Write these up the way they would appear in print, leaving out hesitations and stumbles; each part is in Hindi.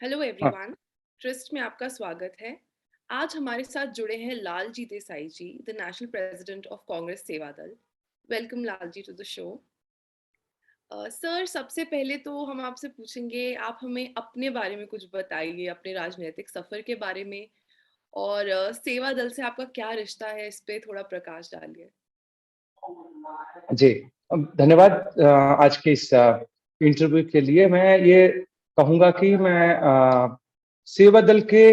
हेलो हाँ, एवरीवन। ट्रस्ट में आपका स्वागत है। आज हमारे साथ जुड़े हैं Lalji Desai ji, the national president of Congress Seva Dal. Welcome Lalji to the show. Sir, सबसे पहले तो हम आपसे पूछेंगे, आप हमें अपने बारे में कुछ बताइए, अपने राजनीतिक सफर के बारे में, और सेवा दल से आपका क्या रिश्ता है, इस पे थोड़ा प्रकाश डालिए। जी। धन्यवाद आज के इस इंटरव्यू के लिए। मैं ये कहूँगा कि मैं सेवा दल के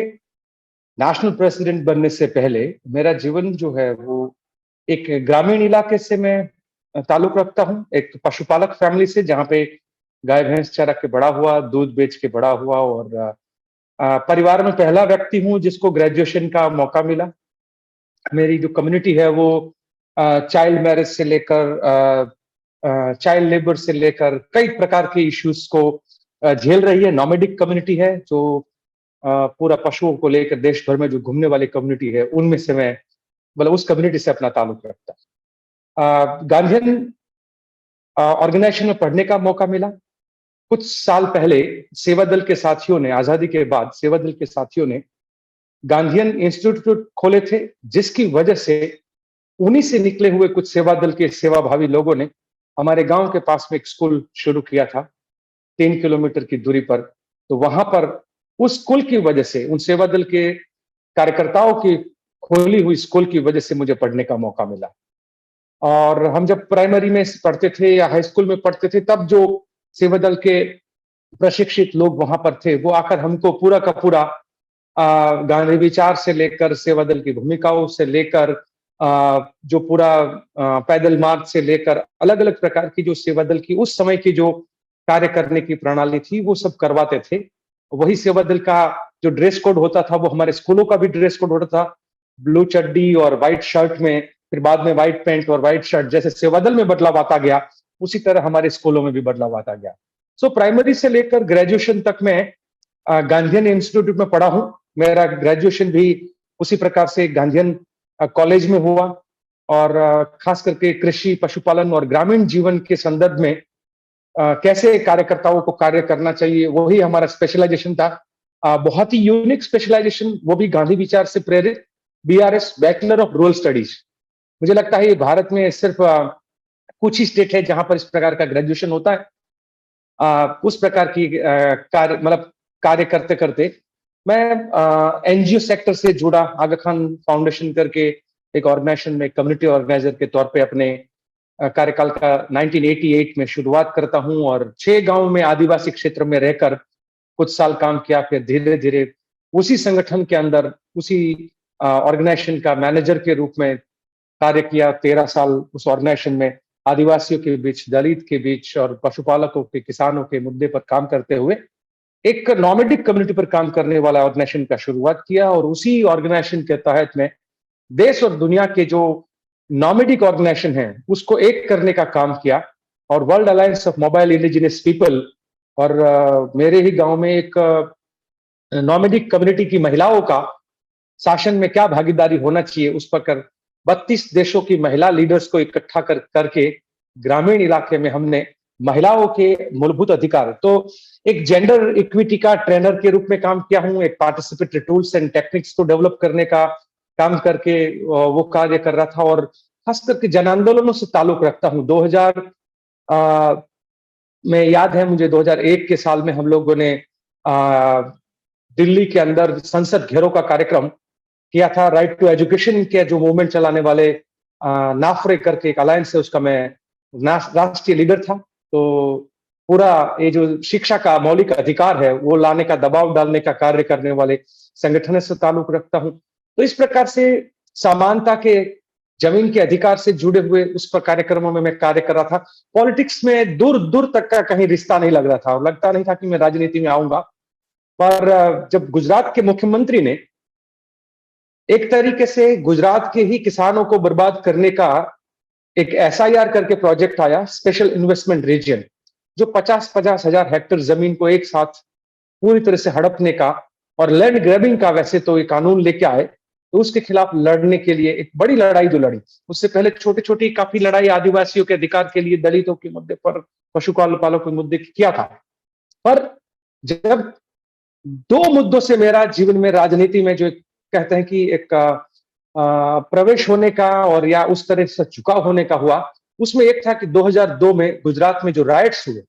नेशनल प्रेसिडेंट बनने से पहले मेरा जीवन जो है वो एक ग्रामीण इलाके से मैं ताल्लुक रखता हूँ। एक पशुपालक फैमिली से जहाँ पे गाय-भैंस चरा के बड़ा हुआ, दूध बेच के बड़ा हुआ और परिवार में पहला व्यक्ति हूँ जिसको ग्रेजुएशन का मौका मिला। मेरी जो कम्युनिटी है वो चाइल्ड मैरिज से लेकर चाइल्ड लेबर से लेकर कई प्रकार के इश्यूज को झेल रही है। नॉमेडिक कम्युनिटी है जो पूरा पशुओं को लेकर देश भर में जो घूमने वाली कम्युनिटी है उनमें से मैं मतलब उस कम्युनिटी से अपना ताल्लुक रखता गांधीयन ऑर्गेनाइजेशन में पढ़ने का मौका मिला। कुछ साल पहले सेवा दल के साथियों ने आजादी के बाद सेवा दल के साथियों ने गांधीयन इंस्टीट्यूट खोले थे, जिसकी वजह से उन्हीं से निकले हुए कुछ सेवा दल के सेवाभावी लोगों ने हमारे गांव के पास में एक स्कूल शुरू किया था, 3 किलोमीटर की दूरी पर। तो वहां पर उस स्कूल की वजह से, उन सेवा दल के कार्यकर्ताओं की खोली हुई स्कूल की वजह से मुझे पढ़ने का मौका मिला। और हम जब प्राइमरी में पढ़ते थे या हाई स्कूल में पढ़ते थे, तब जो सेवा दल के प्रशिक्षित लोग वहां पर थे, वो आकर हमको पूरा का पूरा गांधी विचार से लेकर सेवा दल की भूमिकाओं से लेकर जो पूरा पैदल मार्च से लेकर अलग अलग प्रकार की जो सेवा दल की उस समय की जो कार्य करने की प्रणाली थी वो सब करवाते थे। वही सेवा दल का जो ड्रेस कोड होता था वो हमारे स्कूलों का भी ड्रेस कोड होता था, ब्लू चड्डी और व्हाइट शर्ट में, फिर बाद में व्हाइट पैंट और व्हाइट शर्ट। जैसे सेवा दल में बदलाव आता गया उसी तरह हमारे स्कूलों में भी बदलाव आता गया। सो प्राइमरी से लेकर ग्रेजुएशन तक मैं गांधीयन इंस्टीट्यूट में पढ़ा हूँ। मेरा ग्रेजुएशन भी उसी प्रकार से गांधीयन कॉलेज में हुआ और खास करके कृषि, पशुपालन और ग्रामीण जीवन के संदर्भ में कैसे कार्यकर्ताओं को कार्य करना चाहिए, वही हमारा स्पेशलाइजेशन था। बहुत ही यूनिक स्पेशलाइजेशन, वो भी गांधी विचार से प्रेरित, BRS, bachelor of rural studies. मुझे लगता है ये भारत में सिर्फ कुछ ही स्टेट है जहां पर इस प्रकार का ग्रेजुएशन होता है। उस प्रकार की कार्य मतलब कार्य करते करते मैं एनजीओ सेक्टर से जुड़ा, आगा खान फाउंडेशन करके एक ऑर्गेनाइजेशन में कम्युनिटी ऑर्गेनाइजर के तौर पे अपने कार्यकाल का 1988 में शुरुआत करता हूं और 6 गांव में आदिवासी क्षेत्र में रहकर कुछ साल काम किया। फिर धीरे धीरे उसी संगठन के अंदर, उसी ऑर्गेनाइजेशन का मैनेजर के रूप में कार्य किया। 13 साल उस ऑर्गेनाइजेशन में आदिवासियों के बीच, दलित के बीच और पशुपालकों के, किसानों के मुद्दे पर काम करते हुए एक नॉमेडिक कम्युनिटी पर काम करने वाला ऑर्गेनाइजेशन का शुरुआत किया। और उसी ऑर्गेनाइजेशन के तहत में देश और दुनिया के जो नॉमेडिक ऑर्गेनाइजेशन है उसको एक करने का काम किया। और world alliance of mobile indigenous people और मेरे ही गांव में एक नॉमेडिक कम्युनिटी की महिलाओं का शासन में क्या भागीदारी होना चाहिए उस पर कर 32 देशों की महिला लीडर्स को इकट्ठा करके ग्रामीण इलाके में हमने महिलाओं के मूलभूत अधिकार, तो एक जेंडर इक्विटी का ट्रेनर के रूप में काम किया हूं। एक पार्टिसिपेटरी टूल्स एंड टेक्निक्स को डेवलप करने का काम करके वो कार्य कर रहा था। और खास करके जन आंदोलनों से ताल्लुक रखता हूं। 2000 में याद है मुझे, 2001 के साल में हम लोगों ने दिल्ली के अंदर संसद घेराव का कार्यक्रम किया था। राइट टू एजुकेशन के जो मूवमेंट चलाने वाले नाफरे करके एक अलायंस है, उसका मैं राष्ट्रीय लीडर था। तो पूरा ये जो शिक्षा का मौलिक अधिकार है वो लाने का, दबाव डालने का कार्य करने वाले संगठन से ताल्लुक रखता हूं। तो इस प्रकार से समानता के, जमीन के अधिकार से जुड़े हुए उस पर कार्यक्रमों में मैं कार्य कर रहा था। पॉलिटिक्स में दूर दूर तक का कहीं रिश्ता नहीं लग रहा था और लगता नहीं था कि मैं राजनीति में आऊंगा। पर जब गुजरात के मुख्यमंत्री ने एक तरीके से गुजरात के ही किसानों को बर्बाद करने का एक एसआईआर करके प्रोजेक्ट आया, स्पेशल इन्वेस्टमेंट रीजन, जो 50-50 हजार हेक्टेयर जमीन को एक साथ पूरी तरह से हड़पने का और लैंड ग्रैबिंग का वैसे तो ये कानून लेके आए। तो उसके खिलाफ लड़ने के लिए एक बड़ी लड़ाई जो लड़ी, उससे पहले छोटी छोटी काफी लड़ाई आदिवासियों के अधिकार के लिए, दलितों के मुद्दे पर, पशुपालकों के मुद्दे किया था। पर जब दो मुद्दों से मेरा जीवन में राजनीति में जो एक कहते हैं कि एक प्रवेश होने का और या उस तरह से झुकाव होने का हुआ, उसमें एक था कि 2002 में गुजरात में जो राइट्स हुए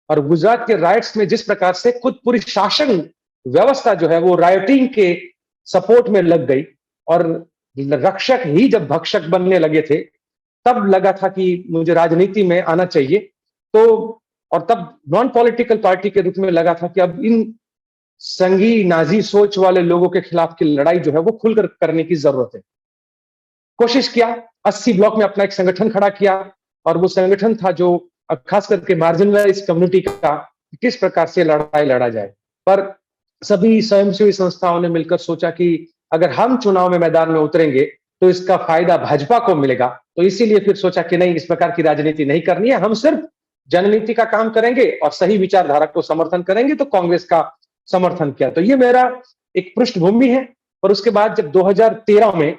और गुजरात के राइट्स में जिस प्रकार से खुद पूरी शासन व्यवस्था जो है वो राइटिंग के सपोर्ट में लग गई और रक्षक ही जब भक्षक बनने लगे थे, तब लगा था कि मुझे राजनीति में आना चाहिए। तो और तब नॉन पॉलिटिकल पार्टी के रूप में लगा था कि अब इन संघी नाजी सोच वाले लोगों के खिलाफ की लड़ाई जो है वो खुलकर करने की जरूरत है। कोशिश किया, 80 ब्लॉक में अपना एक संगठन खड़ा किया और वो संगठन था जो खास करके मार्जिनलाइज कम्युनिटी का किस प्रकार से लड़ाई लड़ा जाए। पर सभी स्वयंसेवी संस्थाओं ने मिलकर सोचा कि अगर हम चुनाव में मैदान में उतरेंगे तो इसका फायदा भाजपा को मिलेगा। तो इसीलिए फिर सोचा कि नहीं, इस प्रकार की राजनीति नहीं करनी है, हम सिर्फ जननीति का काम करेंगे और सही विचारधारा को समर्थन करेंगे। तो कांग्रेस का समर्थन किया। तो ये मेरा एक पृष्ठभूमि है। और उसके बाद जब 2013 में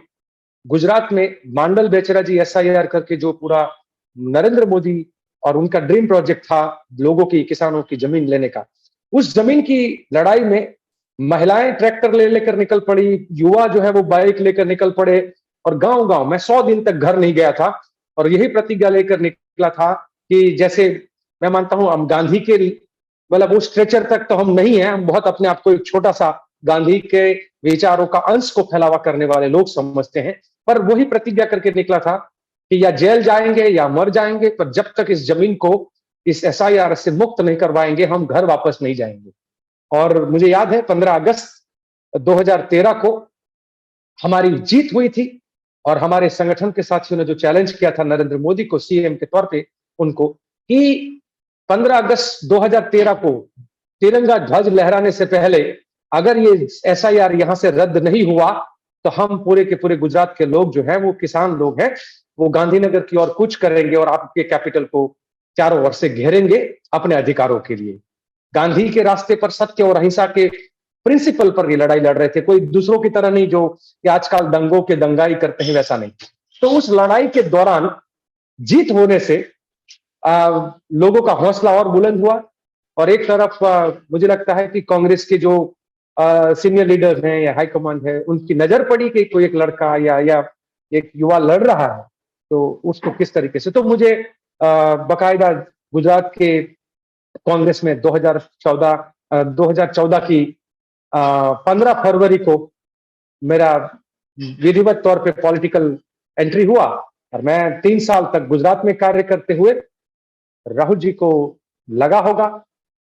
गुजरात में मांडल बेचरा जी एसआईआर करके जो पूरा नरेंद्र मोदी और उनका ड्रीम प्रोजेक्ट था लोगों की, किसानों की जमीन लेने का, उस जमीन की लड़ाई में महिलाएं ट्रैक्टर ले लेकर निकल पड़ी, युवा जो है वो बाइक लेकर निकल पड़े और गांव गांव मैं 100 दिन तक घर नहीं गया था और यही प्रतिज्ञा लेकर निकला था कि जैसे मैं मानता हूं हम गांधी के मतलब वो स्ट्रेचर तक तो हम नहीं है, हम बहुत अपने आप को एक छोटा सा गांधी के विचारों का अंश को फैलावा करने वाले लोग समझते हैं। पर वही प्रतिज्ञा करके निकला था कि या जेल जाएंगे या मर जाएंगे, पर जब तक इस जमीन को इस एसआईआर से मुक्त नहीं करवाएंगे हम घर वापस नहीं जाएंगे। और मुझे याद है 15 अगस्त 2013 को हमारी जीत हुई थी और हमारे संगठन के साथियों ने जो चैलेंज किया था नरेंद्र मोदी को सीएम के तौर पे उनको कि 15 अगस्त 2013 को तिरंगा ध्वज लहराने से पहले अगर ये एसआईआर यहां से रद्द नहीं हुआ तो हम पूरे के पूरे गुजरात के लोग जो हैं वो किसान लोग हैं वो गांधीनगर की ओर कूच करेंगे और आपके कैपिटल को चारों ओर से घेरेंगे अपने अधिकारों के लिए। गांधी के रास्ते पर सत्य और अहिंसा के प्रिंसिपल पर ये लड़ाई लड़ रहे थे, कोई दूसरों की तरह नहीं जो कि आजकल दंगों के दंगाई करते हैं, वैसा नहीं। तो उस लड़ाई के दौरान जीत होने से लोगों का हौसला और बुलंद हुआ और एक तरफ मुझे लगता है कि कांग्रेस के जो सीनियर लीडर हैं या हाईकमांड है उनकी नजर पड़ी कि कोई एक लड़का या एक युवा लड़ रहा है तो उसको किस तरीके से। तो मुझे बकायदा गुजरात के कांग्रेस में 2014 की 15 फरवरी को मेरा विधिवत तौर पे पॉलिटिकल एंट्री हुआ और मैं 3 साल तक गुजरात में कार्य करते हुए राहुल जी को लगा होगा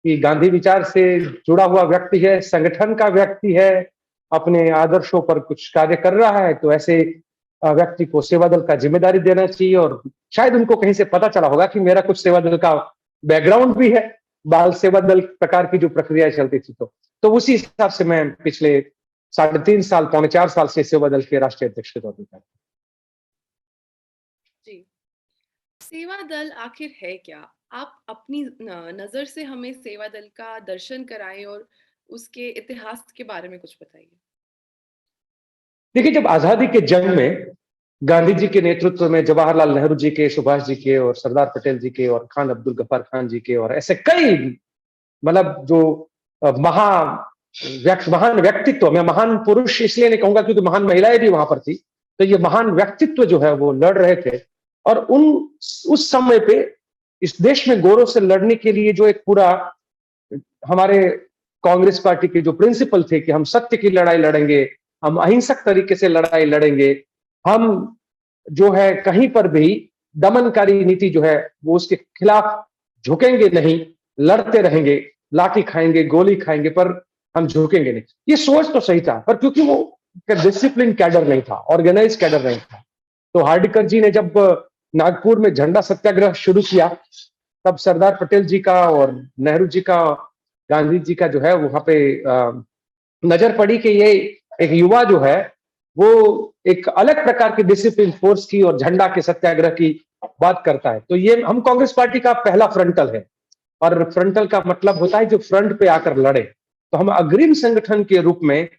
कि गांधी विचार से जुड़ा हुआ व्यक्ति है, संगठन का व्यक्ति है, अपने आदर्शों पर कुछ कार्य कर रहा है, तो ऐसे व्यक्ति को सेवा दल का जिम्मेदारी देना चाहिए। और शायद उनको कहीं से पता चला होगा कि मेरा कुछ सेवा दल का बैकग्राउंड भी है, बाल सेवा दल प्रकार की जो प्रक्रिया चलती थी। तो उसी हिसाब से मैं पिछले 3.5 साल, 3.25 साल से सेवा दल के राष्ट्रीय अध्यक्ष के तौर पर। जी, सेवा दल आखिर है क्या? आप अपनी नजर से हमें सेवा दल का दर्शन कराएं और उसके इतिहास के बारे में कुछ बताइए। देखिए, जब आजादी के जंग में गांधी जी के नेतृत्व में जवाहरलाल नेहरू जी के, सुभाष जी के और सरदार पटेल जी के और खान अब्दुल गफ्फार खान जी के और ऐसे कई मतलब जो महान व्यक्तित्व, मैं महान पुरुष इसलिए नहीं कहूंगा क्योंकि महान महिलाएं भी वहां पर थी, तो ये महान व्यक्तित्व जो है वो लड़ रहे थे। और उस समय पे इस देश में गौरव से लड़ने के लिए जो एक पूरा हमारे कांग्रेस पार्टी के जो प्रिंसिपल थे कि हम सत्य की लड़ाई लड़ेंगे, हम अहिंसक तरीके से लड़ाई लड़ेंगे, हम जो है कहीं पर भी दमनकारी नीति जो है वो उसके खिलाफ झुकेंगे नहीं, लड़ते रहेंगे, लाठी खाएंगे, गोली खाएंगे, पर हम झुकेंगे नहीं। ये सोच तो सही था, पर क्योंकि वो डिसिप्लिन कैडर नहीं था, ऑर्गेनाइज कैडर नहीं था। तो हार्डिकर जी ने जब नागपुर में झंडा सत्याग्रह शुरू किया, तब सरदार पटेल जी का और नेहरू जी का, गांधी जी का जो है वहां पे नजर पड़ी कि ये एक युवा जो है वो एक अलग प्रकार की डिसिप्लिन फोर्स की और झंडा के सत्याग्रह की बात करता है। तो ये हम कांग्रेस पार्टी का पहला फ्रंटल है और फ्रंटल का मतलब होता है जो फ्रंट पे आकर लड़े। तो हम अग्रिम संगठन के रूप में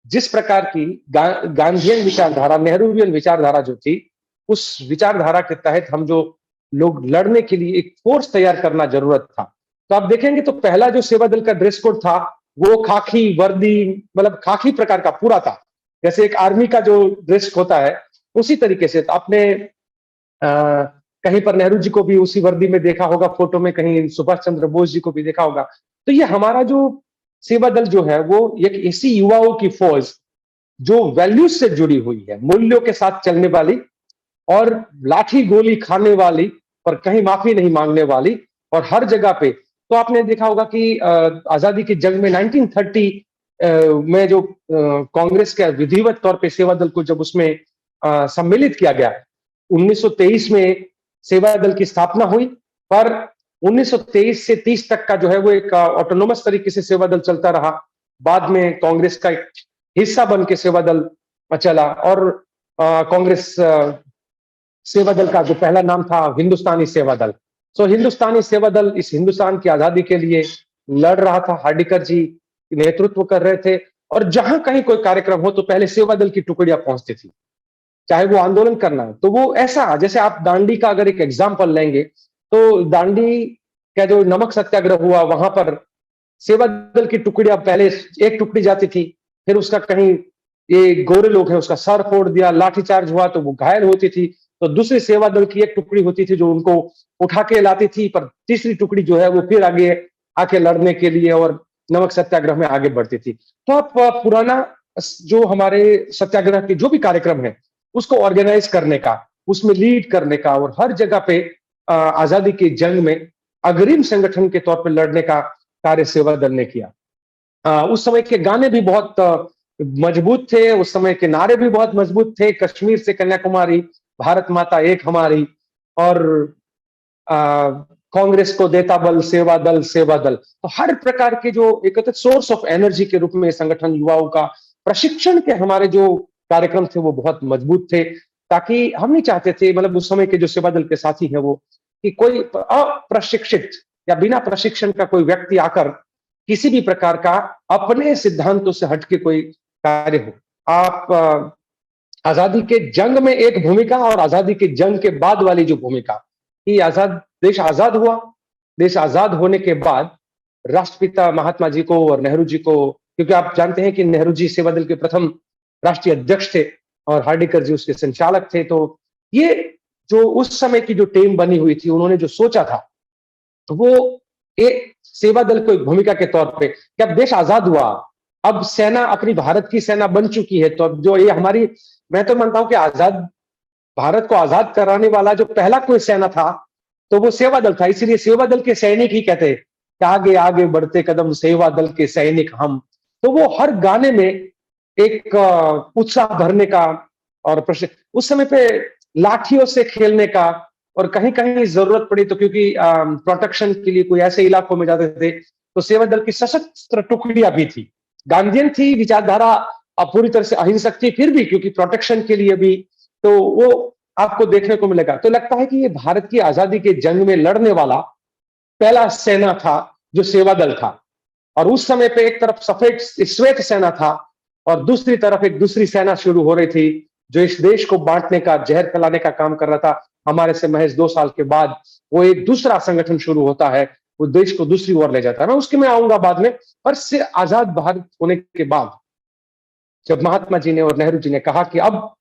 जिस प्रकार की गांधीयन विचारधारा, नेहरूवियन विचारधारा जो थी, उस विचारधारा के तहत हम जो लोग लड़ने के लिए एक फोर्स तैयार करना जरूरत था। तो आप देखेंगे तो पहला जो सेवा दल का ड्रेस कोड था वो खाकी वर्दी, मतलब खाकी प्रकार का पूरा था, जैसे एक आर्मी का जो ड्रेस होता है उसी तरीके से। तो आपने कहीं पर नेहरू जी को भी उसी वर्दी में देखा होगा फोटो में, कहीं सुभाष चंद्र बोस जी को भी देखा होगा। तो ये हमारा जो सेवा दल जो है वो एक ऐसी युवाओं की फौज जो वैल्यूज से जुड़ी हुई है, मूल्यों के साथ चलने वाली और लाठी गोली खाने वाली, पर कहीं माफी नहीं मांगने वाली, और हर जगह पे। तो आपने देखा होगा कि आजादी की जंग में 1930 में जो कांग्रेस के विधिवत तौर पे सेवा दल को जब उसमें सम्मिलित किया गया, 1923 में सेवा दल की स्थापना हुई, पर 1923 से 30 तक का जो है वो एक ऑटोनोमस तरीके से सेवा दल चलता रहा। बाद में कांग्रेस का एक हिस्सा बन के सेवा दल चला, और कांग्रेस सेवा दल का जो पहला नाम था हिंदुस्तानी सेवा दल। सो हिंदुस्तानी सेवा दल इस हिंदुस्तान की आजादी के लिए लड़ रहा था, हार्डिकर जी नेतृत्व कर रहे थे, और जहां कहीं कोई कार्यक्रम हो तो पहले सेवा दल की टुकड़ियां पहुंचती थी, चाहे वो आंदोलन करना है। तो वो ऐसा, जैसे आप दांडी का अगर एक एग्जाम्पल लेंगे, तो दांडी का जो नमक सत्याग्रह हुआ, वहां पर सेवा दल की टुकड़ियां पहले एक टुकड़ी जाती थी, फिर उसका कहीं ये गोरे लोग हैं उसका सर फोड़ दिया, लाठीचार्ज हुआ तो वो घायल होती थी, तो दूसरी सेवा दल की एक टुकड़ी होती थी जो उनको उठा के लाती थी, पर तीसरी टुकड़ी जो है वो फिर आगे आके लड़ने के लिए और नमक सत्याग्रह में आगे बढ़ती थी। तो आप पुराना जो हमारे सत्याग्रह के जो भी कार्यक्रम है उसको ऑर्गेनाइज करने का, उसमें लीड करने का, और हर जगह पे आजादी की जंग में अग्रिम संगठन के तौर पर लड़ने का कार्य सेवा दल ने किया। उस समय के गाने भी बहुत मजबूत थे, उस समय के नारे भी बहुत मजबूत थे, कश्मीर से कन्याकुमारी, भारत माता एक हमारी, और कांग्रेस को देता बल, सेवा दल सेवा दल। तो हर प्रकार के जो एक सोर्स ऑफ एनर्जी के रूप में संगठन युवाओं का प्रशिक्षण के हमारे जो कार्यक्रम थे वो बहुत मजबूत थे, ताकि हम नहीं चाहते थे, मतलब उस समय के जो सेवा दल के साथी हैं वो, कि कोई अप्रशिक्षित या बिना प्रशिक्षण का कोई व्यक्ति आकर किसी भी प्रकार का अपने सिद्धांतों से हटके कोई कार्य हो। आप आजादी के जंग में एक भूमिका और आजादी के जंग के बाद वाली जो भूमिका, कि देश आजाद हुआ, देश आजाद होने के बाद राष्ट्रपिता महात्मा जी को और नेहरू जी को, क्योंकि आप जानते हैं कि नेहरू जी सेवा दल के प्रथम राष्ट्रीय अध्यक्ष थे और हार्डिकर जी उसके संचालक थे। तो ये जो उस समय की जो टीम बनी हुई थी, उन्होंने जो सोचा था, तो वो एक सेवा दल को एक भूमिका के तौर पे, कि अब देश आजाद हुआ, अब सेना अपनी भारत की सेना बन चुकी है, तो अब जो ये हमारी, मैं तो मानता हूं कि आजाद भारत को आजाद कराने वाला जो पहला कोई सेना था तो वो सेवा दल था। इसीलिए सेवा दल के सैनिक ही कहते हैं कि आगे आगे बढ़ते कदम सेवा दल के सैनिक हम। तो वो हर गाने में एक उत्साह भरने का, और उस समय पे लाठियों से खेलने का, और कहीं कहीं जरूरत पड़ी तो, क्योंकि प्रोटेक्शन के लिए कोई ऐसे इलाकों में जाते थे, तो सेवा दल की सशस्त्र टुकड़ियां भी थी, गांधीयन थी विचारधारा, अब पूरी तरह से अहिंसक थी फिर भी, क्योंकि प्रोटेक्शन के लिए भी, तो वो आपको देखने को मिलेगा। तो लगता है कि ये भारत की आजादी के जंग में लड़ने वाला पहला सेना था जो सेवा दल था, और उस समय पे एक तरफ सफेद श्वेत सेना था और दूसरी तरफ एक दूसरी सेना शुरू हो रही थी जो इस देश को बांटने का, जहर फैलाने का काम कर रहा था। हमारे से महज 2 साल के बाद वो एक दूसरा संगठन शुरू होता है, वो देश को दूसरी ओर ले जाता है। मैं उसके में आऊंगा बाद में। पर से आजाद भारत होने के बाद जब महात्मा जी ने और नेहरू जी ने कहा कि अब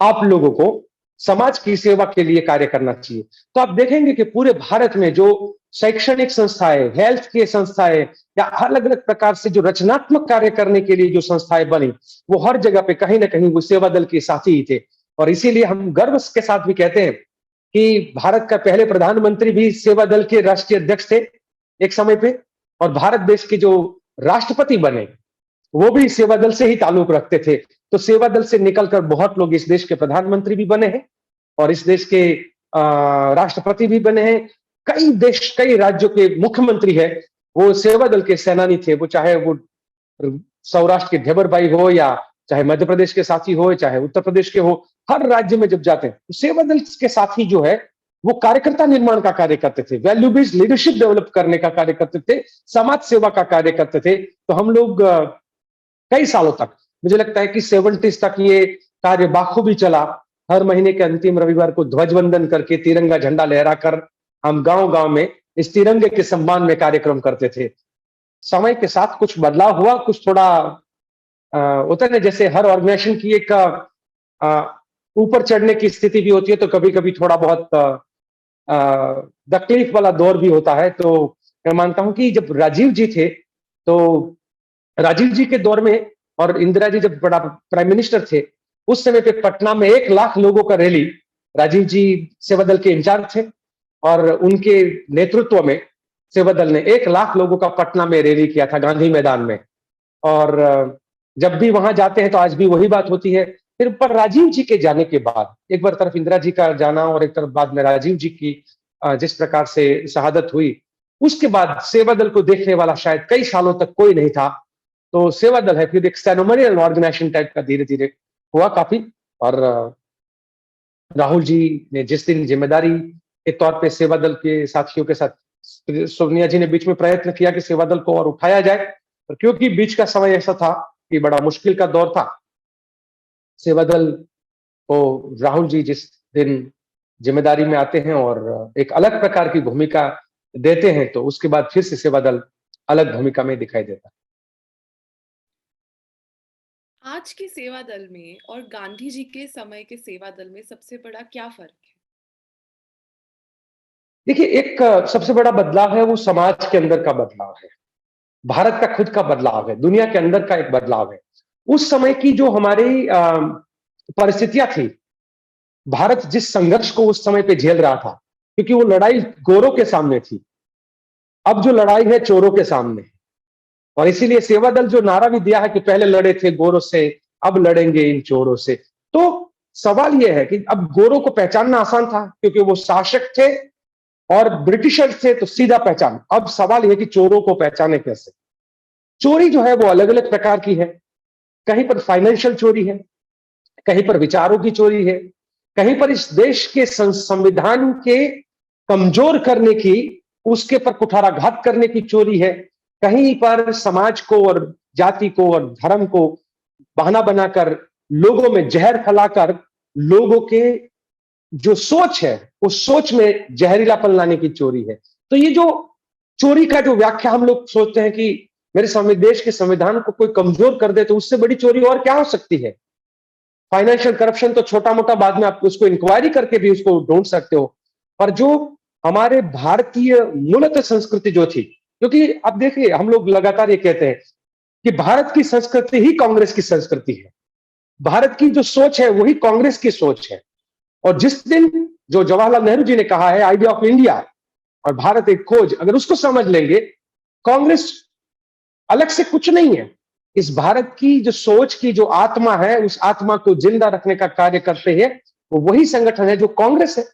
आप लोगों को समाज की सेवा के लिए कार्य करना चाहिए, तो आप देखेंगे कि पूरे भारत में जो शैक्षणिक संस्थाएं, हेल्थ की संस्थाएं, या अलग अलग प्रकार से जो रचनात्मक कार्य करने के लिए जो संस्थाएं बनी, वो हर जगह पे कहीं ना कहीं वो सेवा दल के साथी ही थे। और इसीलिए हम गर्व के साथ भी कहते हैं कि भारत का पहले प्रधानमंत्री भी सेवा दल के राष्ट्रीय अध्यक्ष थे एक समय पे, और भारत देश के जो राष्ट्रपति बने वो भी सेवा दल से ही ताल्लुक रखते थे। तो सेवा दल से निकलकर बहुत लोग इस देश के प्रधानमंत्री भी बने हैं और इस देश के राष्ट्रपति भी बने हैं। कई राज्यों के मुख्यमंत्री है वो सेवा दल के सेनानी थे, वो चाहे वो सौराष्ट्र के ढेबर भाई हो, या चाहे मध्य प्रदेश के साथी हो, चाहे उत्तर प्रदेश के हो, हर राज्य में जब जाते हैं तो सेवा दल के साथी जो है वो कार्यकर्ता निर्माण का कार्य करते थे, वैल्यू बेस्ड लीडरशिप डेवलप करने का कार्य करते थे, समाज सेवा का कार्य करते थे। तो हम लोग कई सालों तक, मुझे लगता है कि 70s तक ये कार्य बाखूबी चला। हर महीने के अंतिम रविवार को ध्वजवंदन करके तिरंगा झंडा लहराकर हम गांव गांव में इस तिरंगे के सम्मान में कार्यक्रम करते थे। समय के साथ कुछ बदलाव हुआ, कुछ थोड़ा होता है ना, जैसे हर ऑर्गेनाइजेशन की एक ऊपर चढ़ने की स्थिति भी होती है, तो कभी-कभी थोड़ा बहुत तकलीफ वाला दौर भी होता है। तो मैं मानता हूँ कि जब राजीव जी थे, तो राजीव जी के दौर में और इंदिरा जी जब बड़ा प्राइम मिनिस्टर थे, उस समय पे पटना में 1 लाख लोगों का रैली, राजीव जी सेवा दल के इंचार्ज थे और उनके नेतृत्व में सेवा दल ने 1 लाख लोगों का पटना में रैली किया था गांधी मैदान में। और जब भी वहां जाते हैं तो आज भी वही बात होती है। फिर पर राजीव जी के जाने के बाद, एक बार तरफ इंदिरा जी का जाना और एक तरफ बाद में राजीव जी की जिस प्रकार से शहादत हुई, उसके बाद सेवा दल को देखने वाला शायद कई सालों तक कोई नहीं था। तो सेवा दल है फिर एक सेरेमोनियल ऑर्गेनाइजेशन टाइप का धीरे-धीरे हुआ काफी। और राहुल जी ने जिस दिन जिम्मेदारी के तौर पे सेवा दल के साथियों के साथ, सोनिया जी ने बीच में प्रयत्न किया कि सेवा दल को और उठाया जाए, और क्योंकि बीच का समय ऐसा था कि बड़ा मुश्किल का दौर था, सेवा दल को राहुल जी जिस दिन जिम्मेदारी में आते हैं और एक अलग प्रकार की भूमिका देते हैं, तो उसके बाद फिर से सेवा दल अलग भूमिका में दिखाई देता है। आज के सेवा दल में और गांधी जी के समय के सेवा दल में सबसे बड़ा क्या फर्क है? देखिए, एक सबसे बड़ा बदलाव है वो समाज के अंदर का बदलाव है। भारत का खुद का बदलाव है, दुनिया के अंदर का एक बदलाव है। उस समय की जो हमारी परिस्थितियां थी, भारत जिस संघर्ष को उस समय पे झेल रहा था, क्योंकि वो लड़ाई गोरों के सामने थी, अब जो लड़ाई है चोरों के सामने। और इसीलिए सेवा दल जो नारा भी दिया है कि पहले लड़े थे गोरों से, अब लड़ेंगे इन चोरों से। तो सवाल यह है कि अब गोरों को पहचानना आसान था क्योंकि वो शासक थे और ब्रिटिशर थे, तो सीधा पहचान। अब सवाल यह कि चोरों को पहचाने कैसे। चोरी जो है वो अलग अलग प्रकार की है। कहीं पर फाइनेंशियल चोरी है, कहीं पर विचारों की चोरी है, कहीं पर इस देश के संविधान के कमजोर करने की, उसके पर कुठाराघात करने की चोरी है, कहीं पर समाज को और जाति को और धर्म को बहाना बनाकर लोगों में जहर फैलाकर लोगों के जो सोच है उस सोच में जहरीलापन लाने की चोरी है। तो ये जो चोरी का जो व्याख्या हम लोग सोचते हैं कि मेरे देश के संविधान को कोई कमजोर कर दे, तो उससे बड़ी चोरी और क्या हो सकती है। फाइनेंशियल करप्शन तो छोटा मोटा, बाद में आप उसको इंक्वायरी करके भी उसको ढूंढ सकते हो। पर जो हमारे भारतीय मूलतः संस्कृति जो थी, क्योंकि अब देखिए हम लोग लगातार ये कहते हैं कि भारत की संस्कृति ही कांग्रेस की संस्कृति है, भारत की जो सोच है वही कांग्रेस की सोच है। और जिस दिन जो जवाहरलाल नेहरू जी ने कहा है आइडिया ऑफ इंडिया और भारत एक खोज, अगर उसको समझ लेंगे, कांग्रेस अलग से कुछ नहीं है। इस भारत की जो सोच की जो आत्मा है, उस आत्मा को जिंदा रखने का कार्य करते हैं, वो वही संगठन है जो कांग्रेस है।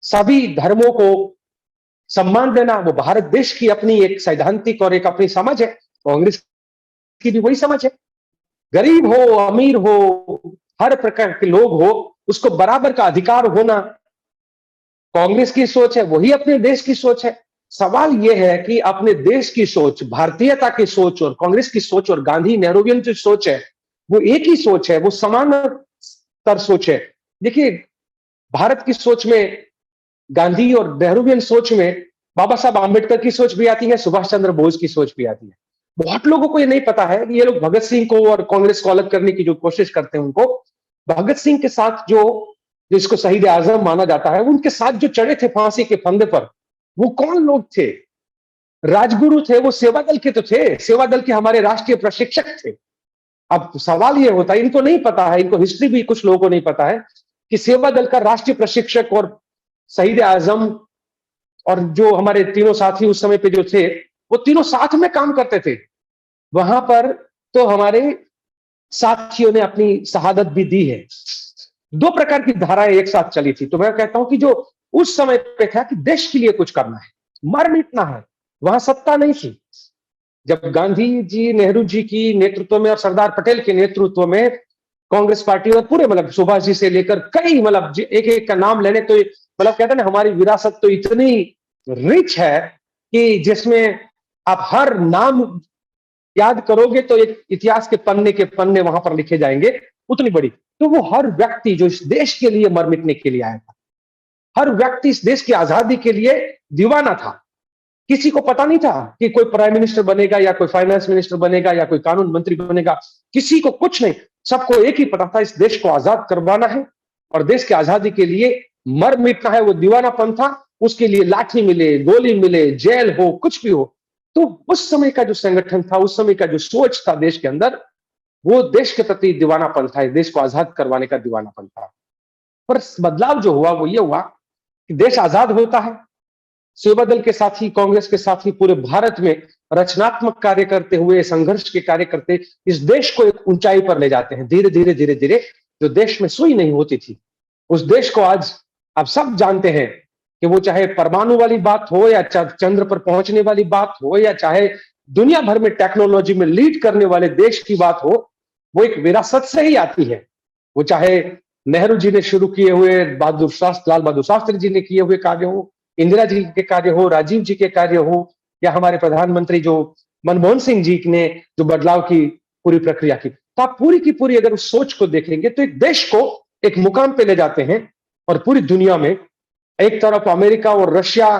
सभी धर्मों को सम्मान देना, वो भारत देश की अपनी एक सैद्धांतिक और एक अपनी समझ है। कांग्रेस की भी वही समझ है। गरीब हो अमीर हो, हर प्रकार के लोग हो, उसको बराबर का अधिकार होना कांग्रेस की सोच है, वही अपने देश की सोच है। सवाल यह है कि अपने देश की सोच, भारतीयता की सोच और कांग्रेस की सोच और गांधी नेहरूवियन जो सोच है, वो एक ही सोच है, वो समान स्तर सोच है। देखिए, भारत की सोच में, गांधी और नेहरूवियन सोच में बाबा साहब आंबेडकर की सोच भी आती है, सुभाष चंद्र बोस की सोच भी आती है। बहुत लोगों को ये नहीं पता है कि ये लोग भगत सिंह को और कांग्रेस को अलग करने की जो कोशिश करते हैं, उनको भगत सिंह के साथ जो जिसको शहीद आजम माना जाता है, उनके साथ जो चढ़े थे फांसी के फंदे पर, वो कौन लोग थे? राजगुरु थे, वो सेवा दल के तो थे, सेवा दल के हमारे राष्ट्रीय प्रशिक्षक थे। अब सवाल ये होता है, इनको नहीं पता है, इनको हिस्ट्री भी कुछ लोगों को नहीं पता है कि सेवा दल का राष्ट्रीय प्रशिक्षक और शहीद आजम और जो हमारे तीनों साथी उस समय पे जो थे, वो तीनों साथ में काम करते थे। वहां पर तो हमारे साथियों ने अपनी शहादत भी दी है। दो प्रकार की धाराएं एक साथ चली थी। तो मैं कहता हूं कि जो उस समय पे था कि देश के लिए कुछ करना है, मर मिटना है, वहां सत्ता नहीं थी। जब गांधी जी नेहरू जी की नेतृत्व में और सरदार पटेल के नेतृत्व में कांग्रेस पार्टी और पूरे मतलब सुभाष जी से लेकर कई मतलब एक एक का नाम लेने, तो मतलब कहते हैं ना, हमारी विरासत तो इतनी रिच है कि जिसमें आप हर नाम याद करोगे तो एक इतिहास के पन्ने वहां पर लिखे जाएंगे, उतनी बड़ी। तो वो हर व्यक्ति जो इस देश के लिए मर मिटने के लिए आया था, हर व्यक्ति इस देश की आजादी के लिए दीवाना था, किसी को पता नहीं था कि कोई प्राइम मिनिस्टर बनेगा या कोई फाइनेंस मिनिस्टर बनेगा या कोई कानून मंत्री बनेगा, किसी को कुछ नहीं। सबको एक ही पता था, इस देश को आजाद करवाना है और देश की आजादी के लिए मर मिटना है। वो दीवानापन था, उसके लिए लाठी मिले, गोली मिले, जेल हो, कुछ भी हो। तो उस समय का जो संगठन था, उस समय का जो सोच था देश के अंदर, वो देश के प्रति दीवानापन था, देश को आजाद करवाने का दीवानापन था। पर बदलाव जो हुआ वो ये हुआ कि देश आजाद होता है, सेवा दल के साथी, कांग्रेस के साथी पूरे भारत में रचनात्मक कार्य करते हुए, संघर्ष के कार्य करते इस देश को एक ऊंचाई पर ले जाते हैं। धीरे धीरे धीरे धीरे जो देश में सुई नहीं होती थी, उस देश को आज आप सब जानते हैं कि वो चाहे परमाणु वाली बात हो या चंद्र पर पहुंचने वाली बात हो या चाहे दुनिया भर में टेक्नोलॉजी में लीड करने वाले देश की बात हो, वो एक विरासत से ही आती है। वो चाहे नेहरू जी ने शुरू किए हुए लाल बहादुर शास्त्री जी ने किए हुए कार्य हो, इंदिरा जी के कार्य हो, राजीव जी के कार्य हो, या हमारे प्रधानमंत्री जो मनमोहन सिंह जी ने जो बदलाव की पूरी प्रक्रिया की। तो आप पूरी की पूरी अगर उस सोच को देखेंगे तो एक देश को एक मुकाम पे ले जाते हैं और पूरी दुनिया में एक तरफ अमेरिका और रशिया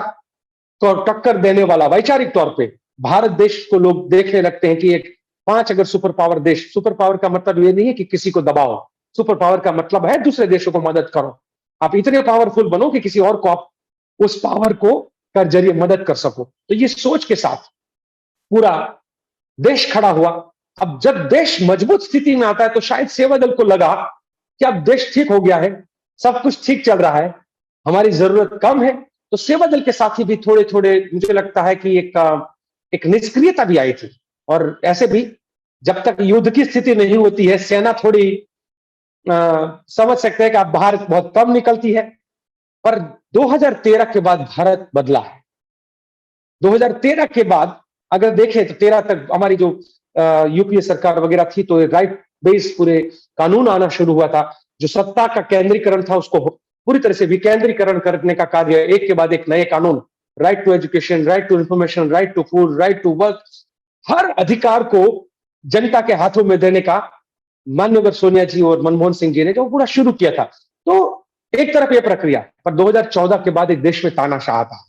को टक्कर देने वाला वैचारिक तौर पे भारत देश को लोग देखने लगते हैं कि एक 5 अगर सुपर पावर देश, सुपर पावर का मतलब ये नहीं है कि किसी को दबाओ, सुपर पावर का मतलब है दूसरे देशों को मदद करो। आप इतने पावरफुल बनो कि किसी और को आप उस पावर को कर जरिए मदद कर सको। तो ये सोच के साथ पूरा देश खड़ा हुआ। अब जब देश मजबूत स्थिति में आता है तो शायद सेवा दल को लगा कि अब देश ठीक हो गया है, सब कुछ ठीक चल रहा है, हमारी जरूरत कम है। तो सेवा दल के साथी भी थोड़े थोड़े, मुझे लगता है कि एक निष्क्रियता भी आई थी। और ऐसे भी जब तक युद्ध की स्थिति नहीं होती है, सेना थोड़ी समझ सकते हैं कि अब बाहर बहुत कम निकलती है। पर 2013 के बाद भारत बदला है। 2013 के बाद अगर देखें तो 13 तक हमारी जो यूपीए सरकार वगैरह थी, तो राइट बेस पूरे कानून आना शुरू हुआ था। जो सत्ता का केंद्रीकरण था उसको पूरी तरह से विकेंद्रीकरण करने का कार्य, एक के बाद एक नए कानून, right to education, right to information, right to food, right to work, हर अधिकार को जनता के हाथों में देने का माननीय सोनिया जी और मनमोहन सिंह जी ने जो पूरा शुरू किया था। तो एक तरफ यह प्रक्रिया, पर 2014 के बाद एक देश में तानाशाह आता है।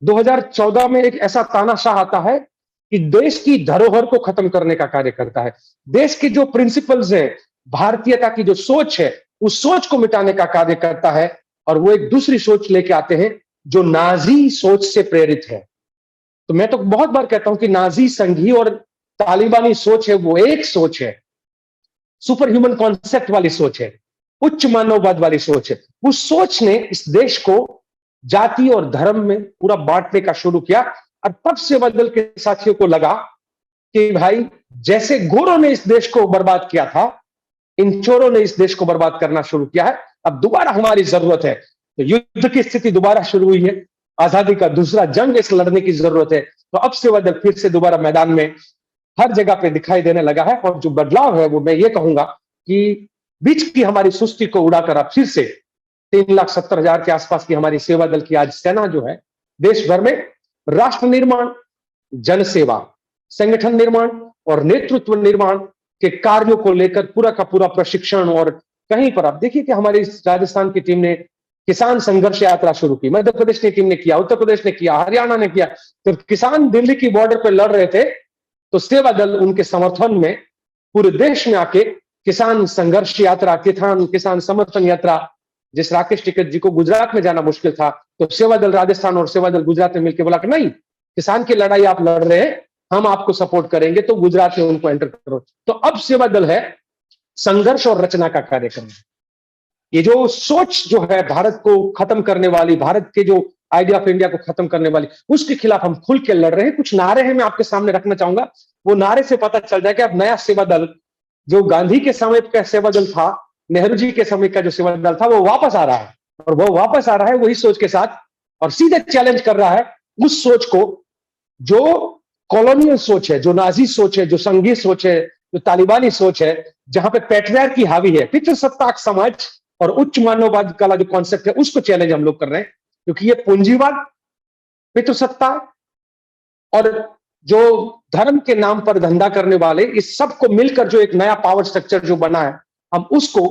2014 में एक ऐसा तानाशाह आता है कि देश की धरोहर को खत्म करने का कार्य करता है। देश के जो प्रिंसिपल्स है, भारतीयता की जो सोच है, उस सोच को मिटाने का कार्य करता है। और वो एक दूसरी सोच लेके आते हैं जो नाजी सोच से प्रेरित है। तो मैं तो बहुत बार कहता हूं कि नाजी, संघी और तालिबानी सोच है, वो एक सोच है, सुपर ह्यूमन कॉन्सेप्ट वाली सोच है, उच्च मानववाद वाली सोच है। उस सोच ने इस देश को जाति और धर्म में पूरा बांटने का शुरू किया। और तब सेवा दल के साथियों को लगा कि भाई, जैसे गोरों ने इस देश को बर्बाद किया था, इन चोरों ने इस देश को बर्बाद करना शुरू किया है। अब दोबारा हमारी जरूरत है। तो युद्ध की स्थिति दोबारा शुरू हुई है, आजादी का दूसरा जंग इस लड़ने की जरूरत है। तो अब सेवा दल फिर से दोबारा मैदान में हर जगह पे दिखाई देने लगा है। और जो बदलाव है वो मैं ये कहूंगा कि बीच की हमारी सुस्ती को उड़ाकर अब फिर से 3,70,000 के आसपास की हमारी सेवा दल की आज सेना जो है, देश भर में राष्ट्र निर्माण, जनसेवा, संगठन निर्माण और नेतृत्व निर्माण के कार्यों को लेकर पूरा का पूरा प्रशिक्षण। और कहीं पर आप देखिए कि हमारी राजस्थान की टीम ने किसान संघर्ष यात्रा शुरू की, मध्य प्रदेश की टीम ने किया, उत्तर प्रदेश ने किया, हरियाणा ने किया। तो किसान दिल्ली की बॉर्डर पर लड़ रहे थे, तो सेवा दल उनके समर्थन में पूरे देश में आके किसान संघर्ष यात्रा, किसान समर्थन यात्रा, जिस राकेश टिकैत जी को गुजरात में जाना मुश्किल था, तो सेवा दल राजस्थान और सेवा दल गुजरात में मिलकर बोला कि नहीं, किसान की लड़ाई आप लड़ रहे हैं, हम आपको सपोर्ट करेंगे, तो गुजरात में उनको एंटर करो। तो अब सेवा दल है संघर्ष और रचना का कार्यक्रम। ये जो सोच जो है भारत को खत्म करने वाली, भारत के जो आइडिया ऑफ इंडिया को खत्म करने वाली, उसके खिलाफ हम खुल के लड़ रहे हैं। कुछ नारे हैं, मैं आपके सामने रखना चाहूंगा। वो नारे से पता चल जाए कि अब नया सेवा दल, जो गांधी के समय का सेवा दल था, नेहरू जी के समय का जो सेवा दल था, वो वापस आ रहा है। और वो वापस आ रहा है वही सोच के साथ, और सीधे चैलेंज कर रहा है उस सोच को जो कॉलोनियल सोच है, जो नाजी सोच है, जो संघीय सोच है, जो तालिबानी सोच है, जहां पे पैट्रियार्की हावी है, पितृसत्ताक समाज और उच्च मानववाद का जो कॉन्सेप्ट है, उसको चैलेंज हम लोग कर रहे हैं। क्योंकि ये पूंजीवाद, पितृसत्ता और जो धर्म के नाम पर धंधा करने वाले, इस सब को मिलकर जो एक नया पावर स्ट्रक्चर जो बना है, हम उसको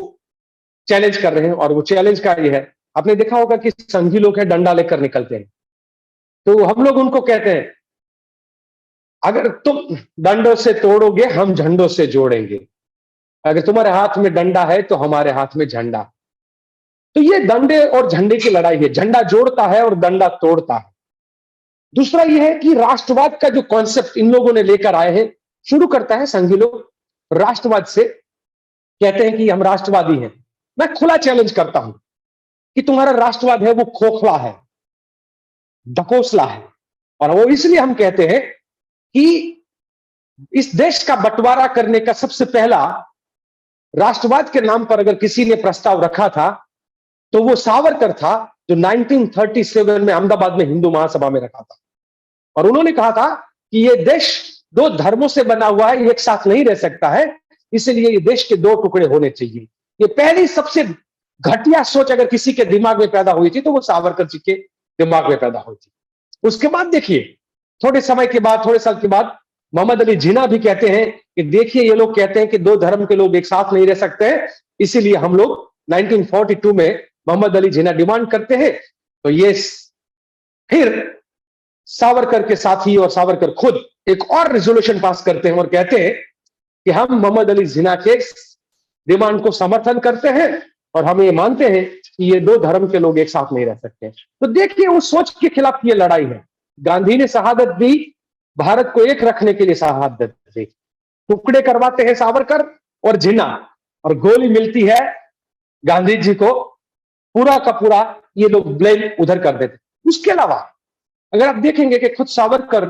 चैलेंज कर रहे हैं। और वो चैलेंज का ये है, आपने देखा होगा कि संघी लोग हैं, डंडा लेकर निकलते हैं, तो हम लोग उनको कहते हैं, अगर तुम डंडों से तोड़ोगे हम झंडों से जोड़ेंगे, अगर तुम्हारे हाथ में डंडा है तो हमारे हाथ में झंडा। तो ये डंडे और झंडे की लड़ाई है, झंडा जोड़ता है और डंडा तोड़ता है। दूसरा यह है कि राष्ट्रवाद का जो कॉन्सेप्ट इन लोगों ने लेकर आए हैं, शुरू करता है संघी लोग राष्ट्रवाद से, कहते हैं कि हम राष्ट्रवादी हैं। मैं खुला चैलेंज करता हूं कि तुम्हारा राष्ट्रवाद है वो खोखला है, ढकोसला है। और वो इसलिए हम कहते हैं कि इस देश का बंटवारा करने का सबसे पहला राष्ट्रवाद के नाम पर अगर किसी ने प्रस्ताव रखा था तो वो सावरकर था, जो 1937 में अहमदाबाद में हिंदू महासभा में रखा था। और उन्होंने कहा था कि ये देश दो धर्मों से बना हुआ है, एक साथ नहीं रह सकता है, इसलिए ये देश के दो टुकड़े होने चाहिए। ये पहली सबसे घटिया सोच अगर किसी के दिमाग में पैदा हुई थी तो वो सावरकर जी के दिमाग में पैदा हुई थी। उसके बाद देखिए, थोड़े समय के बाद, थोड़े साल के बाद मोहम्मद अली जिन्ना भी कहते हैं कि देखिए ये लोग कहते हैं कि दो धर्म के लोग एक साथ नहीं रह सकते हैं, इसीलिए हम लोग 1942 में मोहम्मद अली जिन्ना डिमांड करते हैं। तो ये फिर सावरकर के साथी और सावरकर खुद एक और रेजोल्यूशन पास करते हैं और कहते हैं कि हम मोहम्मद अली जिन्ना के डिमांड को समर्थन करते हैं और हम ये मानते हैं कि ये दो धर्म के लोग एक साथ नहीं रह सकते। तो देखिए उस सोच के खिलाफ ये लड़ाई है। गांधी ने शहादत दी, भारत को एक रखने के लिए शहादत दी, टुकड़े करवाते हैं सावरकर और जिन्ना, और गोली मिलती है गांधी जी को, पूरा का पूरा ये लोग ब्लेम उधर कर देते। उसके अलावा अगर आप देखेंगे कि खुद सावरकर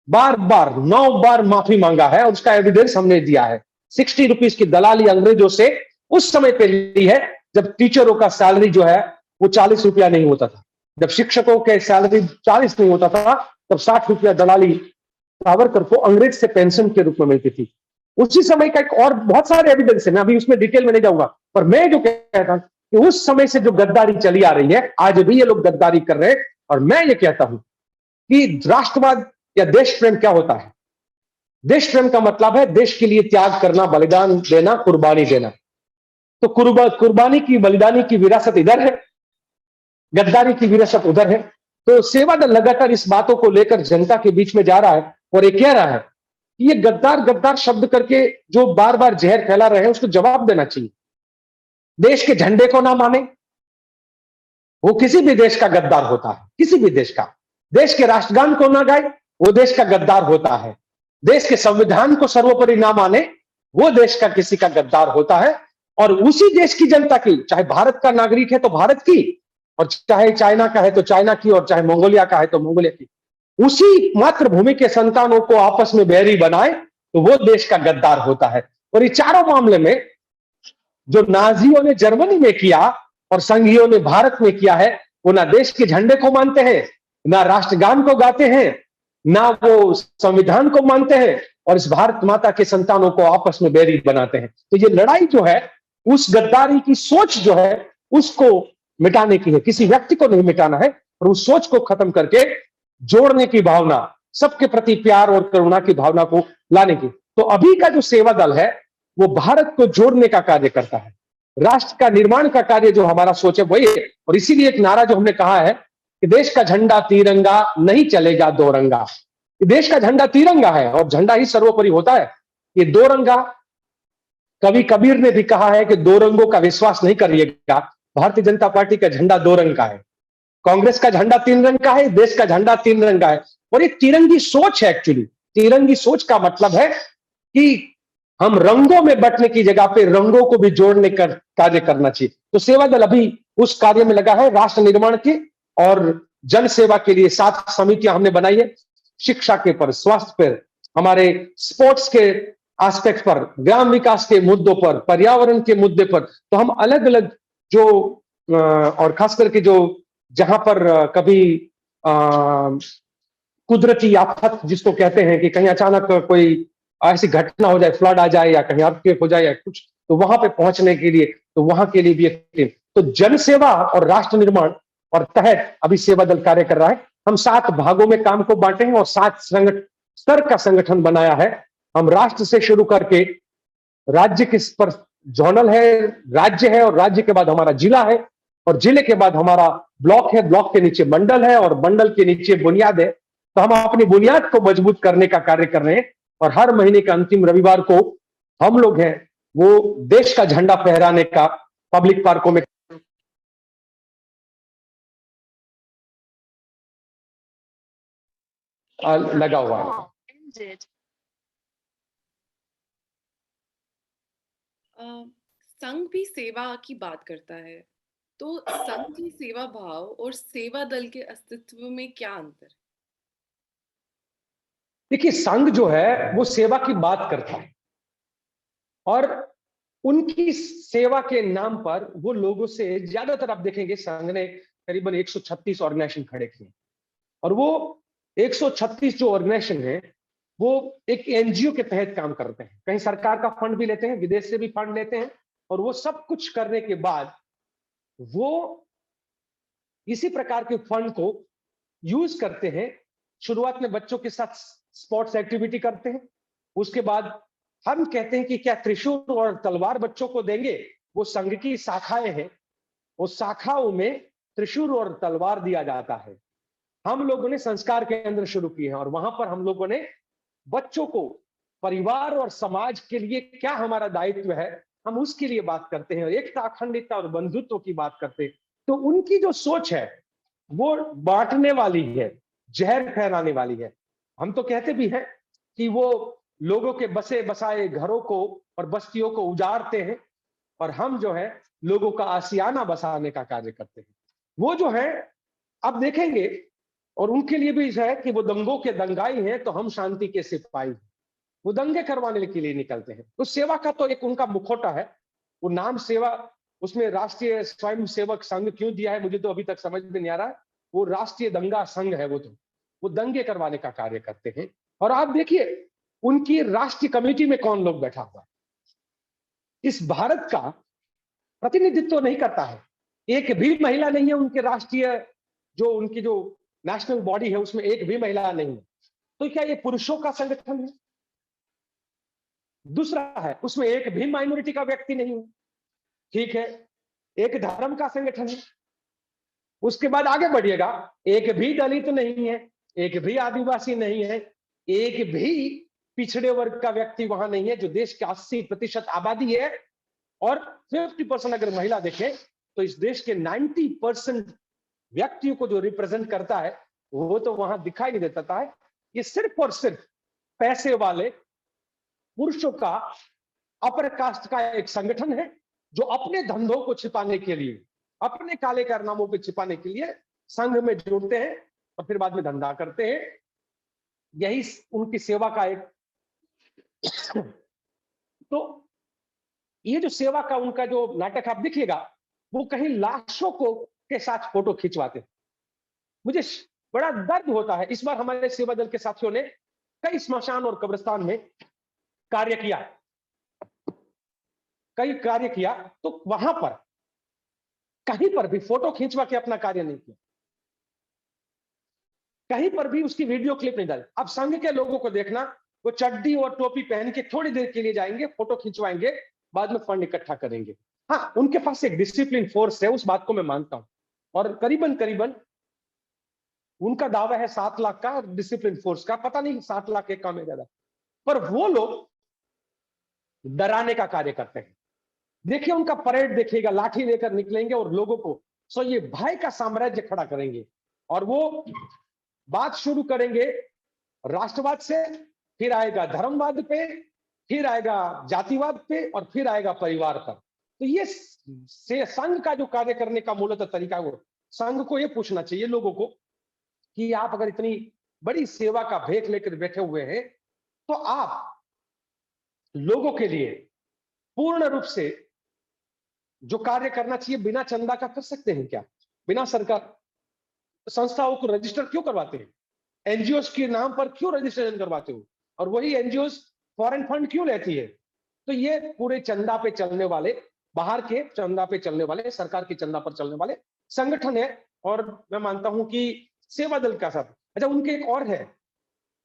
बार बार 9 बार माफी मांगा है और उसका एविडेंस हमने दिया है। 60 रुपीज की दलाली अंग्रेजों से उस समय पे ली है जब टीचरों का सैलरी जो है वो 40 रुपया नहीं होता था, जब शिक्षकों के सैलरी 40 नहीं होता था, तब 60 रुपया दलाली सावरकर को अंग्रेज से पेंशन के रूप में मिलती थी। उसी समय का एक और बहुत सारे एविडेंस है, मैं अभी उसमें डिटेल में नहीं जाऊंगा, पर मैं जो कहता हूं कि उस समय से जो गद्दारी चली आ रही है, आज भी ये लोग गद्दारी कर रहे हैं। और मैं ये कहता हूं कि राष्ट्रवाद या देश प्रेम क्या होता है? देश प्रेम का मतलब है देश के लिए त्याग करना, बलिदान देना, कुर्बानी देना। तो कुर्बानी की, बलिदानी की विरासत इधर है, गद्दारी की विरासत उधर है। तो सेवा दल लगातार इस बातों को लेकर जनता के बीच में जा रहा है और ये कह रहा है कि ये गद्दार गद्दार शब्द करके जो बार बार जहर फैला रहे हैं उसको जवाब देना चाहिए। देश के झंडे को ना माने, वो किसी भी देश का गद्दार होता है, किसी भी देश का। देश के राष्ट्रगान को ना गाए, वो देश का गद्दार होता है। देश के संविधान को सर्वोपरि ना माने, वो देश का किसी का गद्दार होता है। और उसी देश की जनता की, चाहे भारत का नागरिक है तो भारत की, और चाहे चाइना का है तो चाइना की, और चाहे मंगोलिया का है तो मंगोलिया की, उसी मातृभूमि के संतानों को आपस में बैरी बनाए तो वो देश का गद्दार होता है। और ये चारों मामले में जो नाजियों ने जर्मनी में किया और संघियों ने भारत में किया है, वो ना देश के झंडे को मानते हैं, ना राष्ट्रगान को गाते हैं, ना वो संविधान को मानते हैं, और इस भारत माता के संतानों को आपस में बैरी बनाते हैं। तो ये लड़ाई जो है, उस गद्दारी की सोच जो है उसको मिटाने की है, किसी व्यक्ति को नहीं मिटाना है, और उस सोच को खत्म करके जोड़ने की भावना, सबके प्रति प्यार और करुणा की भावना को लाने की। तो अभी का जो सेवा दल है वो भारत को जोड़ने का कार्य करता है, राष्ट्र का निर्माण का कार्य जो हमारा सोच है वही है। और इसीलिए एक नारा जो हमने कहा है कि देश का झंडा तिरंगा, नहीं चलेगा दो रंगा। देश का झंडा तिरंगा है और झंडा ही सर्वोपरि होता है। ये दो रंगा, कवि कबीर ने भी कहा है कि दो रंगों का विश्वास नहीं करिएगा। भारतीय जनता पार्टी का झंडा दो रंग का है, कांग्रेस का झंडा तीन रंग का है, देश का झंडा तीन रंग का है। और ये तिरंगी सोच है। एक्चुअली तिरंगी सोच का मतलब है कि हम रंगों में बंटने की जगह पे रंगों को भी जोड़ने का कार्य करना चाहिए। तो सेवा दल अभी उस कार्य में लगा है, राष्ट्र निर्माण के और जन सेवा के लिए 7 समितियां हमने बनाई है। शिक्षा के पर, स्वास्थ्य पर, हमारे स्पोर्ट्स के एस्पेक्ट पर, ग्राम विकास के मुद्दों पर, पर्यावरण के मुद्दे पर। तो हम अलग अलग जो और खास करके जो जहां पर कभी कुदरती आफत जिसको कहते हैं कि कहीं अचानक कोई ऐसी घटना हो जाए, फ्लड आ जाए या कहीं अर्थक्वेक हो जाए या कुछ, तो वहां पे पहुंचने के लिए, तो वहां के लिए भी एक टीम। तो जन सेवा और राष्ट्र निर्माण और तहत अभी सेवा दल कार्य कर रहा है। हम 7 भागों में काम को बांटे हैं और 7 स्तर का संगठन बनाया है। हम राष्ट्र से शुरू करके राज्य के पर जोनल है, राज्य है, और राज्य के बाद हमारा जिला है, और जिले के बाद हमारा ब्लॉक है, ब्लॉक के नीचे मंडल है और मंडल के नीचे बुनियाद है। तो हम अपनी बुनियाद को मजबूत करने का कार्य कर रहे हैं और हर महीने के अंतिम रविवार को हम लोग हैं वो देश का झंडा फहराने का पब्लिक पार्कों में लगा हुआ है। संघ भी सेवा की बात करता है, तो संघ की सेवा भाव और सेवा दल के अस्तित्व में क्या अंतर है? देखिए, संघ जो है वो सेवा की बात करता है और उनकी सेवा के नाम पर वो लोगों से ज्यादातर आप देखेंगे संघ ने करीबन 136 ऑर्गेनाइजेशन खड़े किए और वो 136 जो ऑर्गेनाइजेशन है वो एक एनजीओ के तहत काम करते हैं। कहीं सरकार का फंड भी लेते हैं, विदेश से भी फंड लेते हैं और वो सब कुछ करने के बाद वो इसी प्रकार के फंड को यूज करते हैं। शुरुआत में बच्चों के साथ स्पोर्ट्स एक्टिविटी करते हैं, उसके बाद हम कहते हैं कि क्या त्रिशूल और तलवार बच्चों को देंगे। वो संघ की शाखाएं हैं, उस शाखाओं में त्रिशूल और तलवार दिया जाता है। हम लोगों ने संस्कार केंद्र शुरू किए हैं और वहां पर हम लोगों ने बच्चों को परिवार और समाज के लिए क्या हमारा दायित्व है हम उसके लिए बात करते हैं, एकता, अखंडता और बंधुत्व की बात करते हैं। तो उनकी जो सोच है वो बांटने वाली है, जहर फैलाने वाली है। हम तो कहते भी हैं कि वो लोगों के बसे बसाए घरों को और बस्तियों को उजाड़ते हैं और हम जो है लोगों का आशियाना बसाने का कार्य करते हैं। वो जो है अब देखेंगे और उनके लिए भी है कि वो दंगों के दंगाई हैं तो हम शांति के सिपाही। वो दंगे करवाने के लिए निकलते हैं। तो सेवा का तो एक उनका मुखौटा है, वो नाम सेवा, उसमें राष्ट्रीय स्वयं सेवक संघ क्यों दिया है मुझे तो अभी तक समझ में नहीं आ रहा। वो राष्ट्रीय दंगा संघ है, वो दंगे करवाने का कार्य करते हैं। और आप देखिए उनकी राष्ट्रीय कमेटी में कौन लोग बैठा हुआ है, इस भारत का प्रतिनिधित्व नहीं करता है, एक भी महिला नहीं है उनके राष्ट्रीय जो उनकी जो नेशनल बॉडी है उसमें एक भी महिला नहीं है। तो क्या ये पुरुषों का संगठन है? दूसरा है उसमें एक भी माइनॉरिटी का व्यक्ति नहीं है, ठीक है, एक धर्म का संगठन है। उसके बाद आगे बढ़िएगा, एक भी दलित नहीं है, एक भी आदिवासी नहीं है, एक भी पिछड़े वर्ग का व्यक्ति वहां नहीं है, जो देश के 80% आबादी है। और 50% अगर महिला देखें तो इस देश के 90% व्यक्तियों को जो रिप्रेजेंट करता है वो तो वहां दिखाई नहीं देता है। ये सिर्फ और सिर्फ पैसे वाले पुरुषों का अपर कास्ट का एक संगठन है जो अपने धंधों को छिपाने के लिए, अपने काले कारनामों को छिपाने के लिए संघ में जुड़ते हैं और फिर बाद में धंधा करते हैं। यही उनकी सेवा का एक तो ये जो सेवा का उनका जो नाटक आप देखिएगा वो कहीं लाशों को के साथ फोटो खिंचवाते हैं। मुझे बड़ा दर्द होता है। इस बार हमारे सेवा दल के साथियों ने कई स्मशान और कब्रिस्तान में कार्य किया, तो वहां पर कहीं पर भी फोटो खींचवा के अपना कार्य नहीं किया, कहीं पर भी उसकी वीडियो क्लिप नहीं डाली। अब संघ के लोगों को देखना, वो चड्डी और टोपी पहन के थोड़ी देर के लिए जाएंगे, फोटो खिंचवाएंगे, बाद में फंड इकट्ठा करेंगे। हाँ, उनके पास एक डिसिप्लिन फोर्स है, उस बात को मैं मानता हूं। और करीबन करीबन उनका दावा है 7 लाख का, डिसिप्लिन फोर्स का पता नहीं 7 लाख एक काम है ज्यादा, पर वो लोग डराने का कार्य करते हैं। देखिए उनका परेड देखिएगा, लाठी लेकर निकलेंगे और लोगों को सो ये भय का साम्राज्य खड़ा करेंगे और वो बात शुरू करेंगे राष्ट्रवाद से, फिर आएगा धर्मवाद पे, फिर आएगा जातिवाद पे और फिर आएगा परिवार पर। तो ये संघ का जो कार्य करने का मूलतः तरीका है, वो संघ को ये पूछना चाहिए लोगों को कि आप अगर इतनी बड़ी सेवा का भेख लेकर बैठे हुए हैं तो आप लोगों के लिए पूर्ण रूप से जो कार्य करना चाहिए बिना चंदा का कर सकते हैं क्या? बिना सरकार संस्थाओं को रजिस्टर क्यों करवाते हैं? एनजीओ के नाम पर क्यों रजिस्ट्रेशन करवाते हो? और वही एनजीओ फॉरेन फंड क्यों लेती है? तो ये पूरे चंदा पे चलने वाले, बाहर के चंदा पे चलने वाले, सरकार की चंदा पर चलने वाले संगठन है। और मैं मानता हूं कि सेवा दल का साथ, अच्छा उनके एक और है,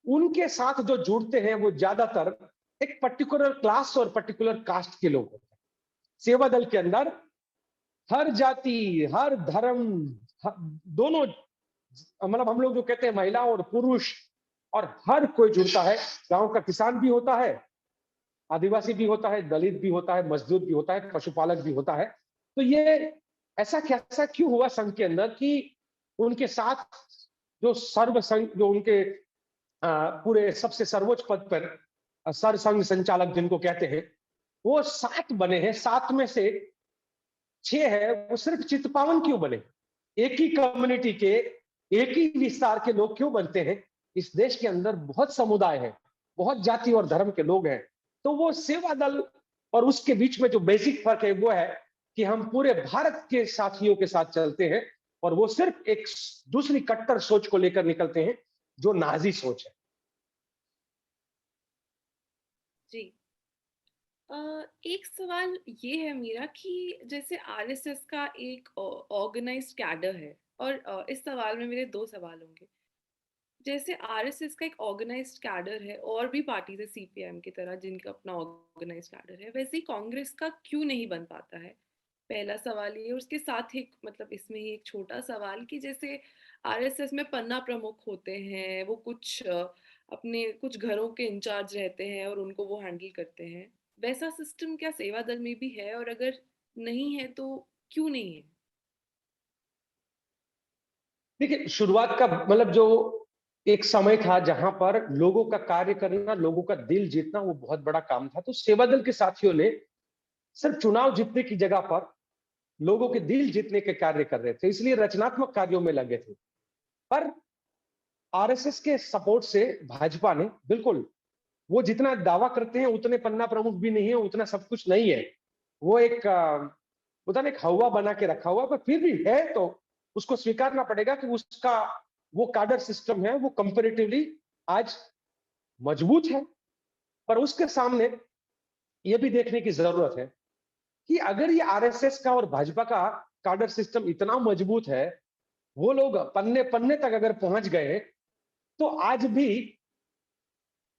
उनके साथ जो जुड़ते हैं वो ज्यादातर एक पर्टिकुलर क्लास और पर्टिकुलर कास्ट के लोग होते हैं। सेवा दल के अंदर हर जाति, हर धर्म, दोनों, मतलब हम लोग जो कहते हैं महिला और पुरुष, और हर कोई जुड़ता है। गांव का किसान भी होता है, आदिवासी भी होता है, दलित भी होता है, मजदूर भी होता है, पशुपालक भी होता है। तो ये ऐसा क्यों हुआ संघ के अंदर कि उनके साथ जो सर्व संघ, जो उनके पूरे सबसे सर्वोच्च पद पर सर संघ संचालक जिनको कहते हैं, वो 7 बने हैं। 7 में से 6 है, वो सिर्फ चित्पावन क्यों बने? एक ही कम्युनिटी के, एक ही विस्तार के लोग क्यों बनते हैं? इस देश के अंदर बहुत समुदाय है, बहुत जाति और धर्म के लोग हैं। तो वो सेवा दल और उसके बीच में जो बेसिक फर्क है वो है कि हम पूरे भारत के साथियों के साथ चलते हैं, और वो सिर्फ एक दूसरी कट्टर सोच को लेकर निकलते हैं, जो नाजी सोच है। जी। एक सवाल ये है मेरा कि जैसे आरएसएस का एक ऑर्गेनाइज्ड कैडर है, और इस सवाल में मेरे 2 सवाल होंगे। जैसे आरएसएस का एक ऑर्गेनाइज्ड कैडर है, और भी पार्टी है सीपीएम की तरह जिनका अपना ऑर्गेनाइज्ड कैडर है, वैसे ही कांग्रेस का क्यों नहीं बन पाता है? पहला सवाल ये। और उसके साथ ही मतलब इसमें ही एक छोटा सवाल कि जैसे आरएसएस में पन्ना प्रमुख होते हैं, वो कुछ अपने कुछ घरों के इंचार्ज रहते हैं और उनको वो हैंडल करते हैं। वैसा सिस्टम क्या सेवा दल में भी है, और अगर नहीं है तो क्यों नहीं है? देखिए, शुरुआत का मतलब जो एक समय था जहां पर लोगों का कार्य करना, लोगों का दिल जीतना, वो बहुत बड़ा काम था। तो सेवा दल के साथियों ने सिर्फ चुनाव जीतने की जगह पर लोगों के दिल जीतने के कार्य कर रहे थे, इसलिए रचनात्मक कार्यों में लगे थे। पर आरएसएस के सपोर्ट से भाजपा ने, बिल्कुल, वो जितना दावा करते हैं उतने पन्ना प्रमुख भी नहीं है, उतना सब कुछ नहीं है। वो एक पता नहीं, एक हवा बना के रखा हुआ, पर फिर भी है तो उसको स्वीकारना पड़ेगा कि उसका वो काडर सिस्टम है, वो कंपैरेटिवली आज मजबूत है। पर उसके सामने ये भी देखने की जरूरत है कि अगर ये आरएसएस का और भाजपा का काडर सिस्टम इतना मजबूत है, वो लोग पन्ने पन्ने तक अगर पहुंच गए, तो आज भी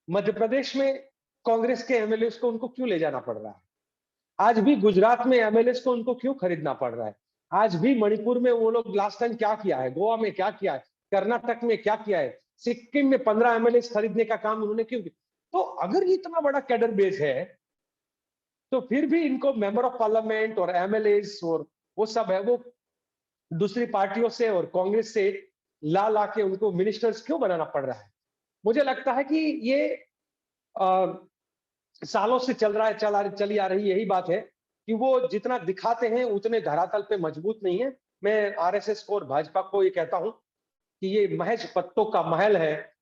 मध्य प्रदेश में कांग्रेस के एमएलए को उनको क्यों ले जाना पड़ रहा है? आज भी गुजरात में एमएलए को उनको क्यों खरीदना पड़ रहा है? आज भी मणिपुर में वो लोग लास्ट टाइम क्या किया है, गोवा में क्या किया है, कर्नाटक में क्या किया है, सिक्किम में 15 एमएलए खरीदने का काम उन्होंने क्यों किया? तो अगर ये इतना बड़ा कैडर बेस है, तो फिर भी इनको मेंबर ऑफ पार्लियामेंट और एमएलए और वो सब है, वो दूसरी पार्टियों से और कांग्रेस से ला ला के उनको मिनिस्टर्स क्यों बनाना पड़ रहा है? मुझे लगता है कि ये आ, सालों से चल रहा है, चली आ रही यही बात है कि वो जितना दिखाते हैं उतने धरातल पे मजबूत नहीं है। मैं आरएसएस को और भाजपा को ये कहता हूं कि ये महज पत्तों का महल है।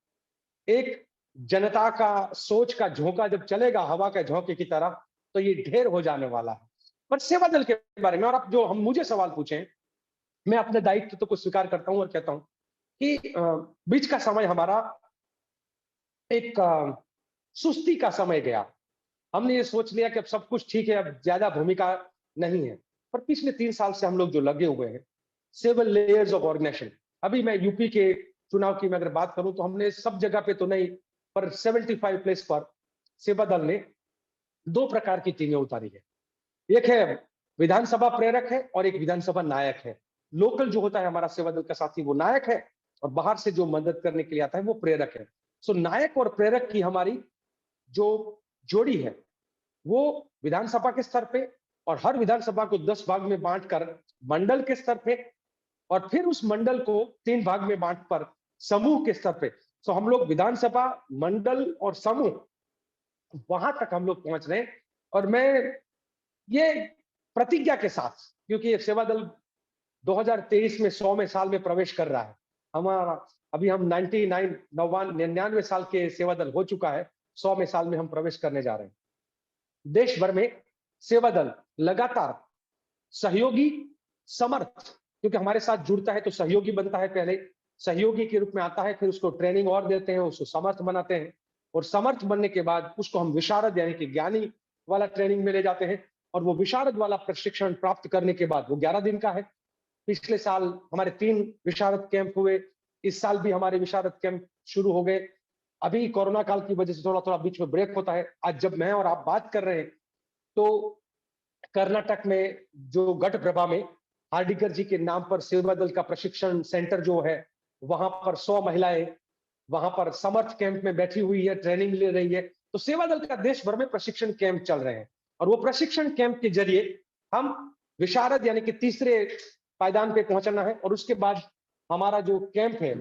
एक जनता का सोच का झोंका जब चलेगा हवा के झोंके की तरह, तो ये ढेर हो जाने वाला है। पर सेवा दल के बारे में, और अब जो हम मुझे सवाल पूछे, मैं अपने दायित्व तो को स्वीकार करता हूं और कहता हूं कि बीच का समय हमारा एक सुस्ती का समय गया। हमने ये सोच लिया कि अब सब कुछ ठीक है, अब ज्यादा भूमिका नहीं है। पर पिछले 3 साल से हम लोग जो लगे हुए हैं, सेवन लेयर्स ऑफ ऑर्गेनाइजेशन। अभी मैं यूपी के चुनाव की मैं अगर बात करूं तो हमने सब जगह पे तो नहीं, पर 75 प्लेस पर सेवा दल ने 2 प्रकार की टीमें उतारी है। एक है विधानसभा प्रेरक है और एक विधानसभा नायक है। लोकल जो होता है हमारा सेवा दल का साथी, वो नायक है, और बाहर से जो मदद करने के लिए आता है वो प्रेरक है। सो नायक और प्रेरक की हमारी जो जोड़ी है, वो विधानसभा के स्तर पे, और हर विधानसभा को 10 भाग में बांटकर मंडल के स्तर पे, और फिर उस मंडल को 3 भाग में बांट कर समूह के स्तर पे। सो हम लोग विधानसभा, मंडल और समूह, वहां तक हम लोग पहुंच रहे हैं। और मैं ये प्रतिज्ञा के साथ, क्योंकि सेवा दल 2023 में 100वें साल में प्रवेश कर रहा है हमारा। अभी हम 99 साल के सेवा दल हो चुका है, 100वें साल में हम प्रवेश करने जा रहे हैं। देश भर में सेवा दल लगातार सहयोगी, समर्थ, क्योंकि हमारे साथ जुड़ता है तो सहयोगी बनता है, पहले सहयोगी के रूप में आता है, फिर उसको ट्रेनिंग और देते हैं, उसको समर्थ बनाते हैं, और समर्थ बनने के बाद उसको हम विशारद यानी कि ज्ञानी वाला ट्रेनिंग में ले जाते हैं। और वो विशारद वाला प्रशिक्षण प्राप्त करने के बाद वो 11 दिन का है। पिछले साल हमारे 3 विशारद कैंप हुए, इस साल भी हमारे विशारद कैंप शुरू हो गए। अभी कोरोना काल की वजह से थोड़ा थोड़ा बीच में ब्रेक होता है। आज जब मैं और आप बात कर रहे हैं, तो कर्नाटक में जो गढ़ प्रभा में हार्डिकर जी के नाम पर सेवा दल का प्रशिक्षण सेंटर जो है, वहां पर 100 महिलाएं वहां पर समर्थ कैंप में बैठी हुई है, ट्रेनिंग ले रही है। तो सेवा दल का देश भर में प्रशिक्षण कैंप चल रहे हैं और वो प्रशिक्षण कैंप के जरिए हम विशारद यानी कि तीसरे पायदान पे पहुंचना है और उसके बाद हमारा जो कैंप है,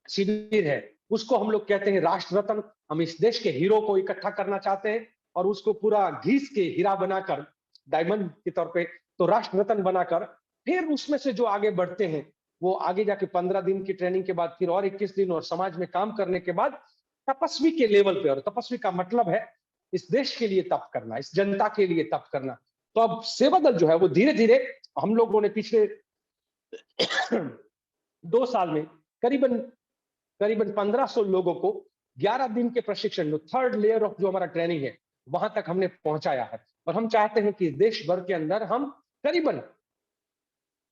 शिविर है, उसको हम लोग कहते हैं राष्ट्र रत्न। हम इस देश के हीरो को इकट्ठा करना चाहते हैं और उसको पूरा घीस के हीरा बनाकर, डायमंड के तौर पे, तो राष्ट्र रत्न बनाकर फिर उसमें से जो आगे बढ़ते हैं, वो आगे जाके 15 दिन की ट्रेनिंग के बाद फिर और 21 दिन और समाज में काम करने के बाद तपस्वी के लेवल पे, और तपस्वी का मतलब है इस देश के लिए तप करना, इस जनता के लिए तप करना। तो अब सेवा दल जो है वो धीरे धीरे हम लोगों ने पिछले 2 साल में करीबन करीबन 1500 लोगों को 11 दिन के प्रशिक्षण, जो थर्ड लेयर ऑफ जो हमारा ट्रेनिंग है, वहां तक हमने पहुंचाया है। और हम चाहते हैं कि देश भर के अंदर हम करीबन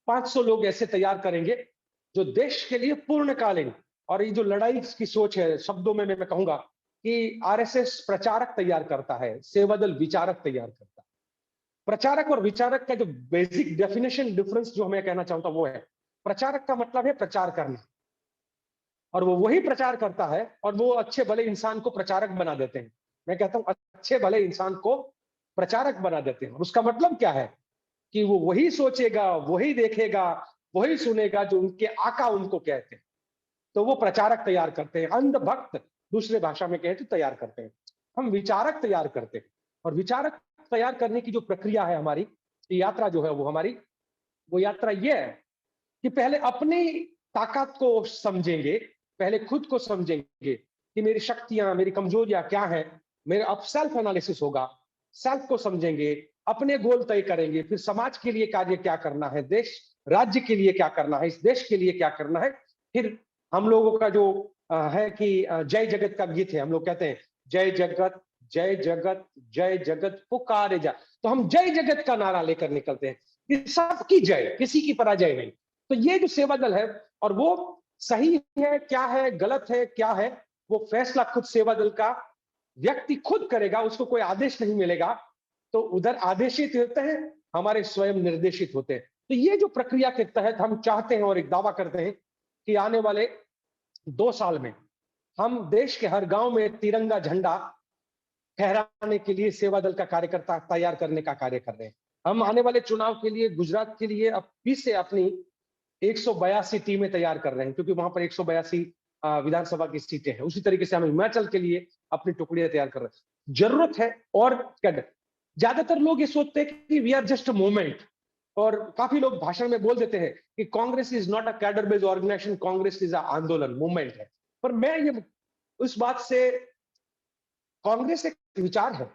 500 लोग ऐसे तैयार करेंगे जो देश के लिए पूर्णकालीन, और ये जो लड़ाई की सोच है, शब्दों में मैं कहूंगा कि आरएसएस प्रचारक तैयार करता है, सेवा दल विचारक तैयार करता है। प्रचारक और विचारक का जो बेसिक डेफिनेशन डिफरेंस जो मैं कहना चाहता हूं वो है, प्रचारक का मतलब है प्रचार करना, और वो वही प्रचार करता है और वो अच्छे भले इंसान को प्रचारक बना देते हैं। मैं कहता हूं अच्छे भले इंसान को प्रचारक बना देते हैं। उसका मतलब क्या है कि वो वही सोचेगा, वही देखेगा, वही सुनेगा जो उनके आका उनको कहते हैं। तो वो प्रचारक तैयार करते हैं, अंध भक्त दूसरे भाषा में कहे तो तैयार करते हैं। हम विचारक तैयार करते हैं, और विचारक तैयार करने की जो प्रक्रिया है हमारी, यात्रा जो है वो हमारी, वो यात्रा ये है कि पहले अपनी ताकत को समझेंगे, पहले खुद को समझेंगे कि मेरी शक्तियां, मेरी कमजोरियां क्या हैं। मेरा अब सेल्फ एनालिसिस होगा, सेल्फ को समझेंगे, अपने गोल तय करेंगे, फिर समाज के लिए कार्य क्या करना है, देश राज्य के लिए क्या करना है, इस देश के लिए क्या करना है। फिर हम लोगों का जो है कि जय जगत का गीत है, हम लोग कहते हैं जय जगत जय जगत जय जगत पुकारे जा। तो हम जय जगत का नारा लेकर निकलते हैं कि सबकी जय, किसी की पराजय नहीं। तो ये जो सेवा दल है, और वो सही है क्या है, गलत है क्या है, वो फैसला खुद सेवा दल का व्यक्ति खुद करेगा, उसको कोई आदेश नहीं मिलेगा। तो उधर आदेशित होते हैं, हमारे स्वयं निर्देशित होते हैं। तो ये जो प्रक्रिया के तहत हम चाहते हैं और एक दावा करते हैं कि आने वाले 2 साल में हम देश के हर गांव में तिरंगा झंडा फहराने के लिए सेवा दल का कार्यकर्ता तैयार करने का कार्य कर रहे हैं। हम आने वाले चुनाव के लिए गुजरात के लिए अब फिर से अपनी 182 टीमें तैयार कर रहे हैं, क्योंकि वहां पर 182 विधानसभा की सीटें हैं। उसी तरीके से हम हिमाचल के लिए अपनी टुकड़ियां तैयार कर रहे हैं। जरूरत है और कैडर। ज्यादातर लोग ये सोचते हैं कि we are just a movement, और काफी लोग भाषण में बोल देते हैं कि Congress is not a cadre based organisation, Congress is a आंदोलन, मूवमेंट है। पर मैं ये उस बात से, कांग्रेस एक विचार है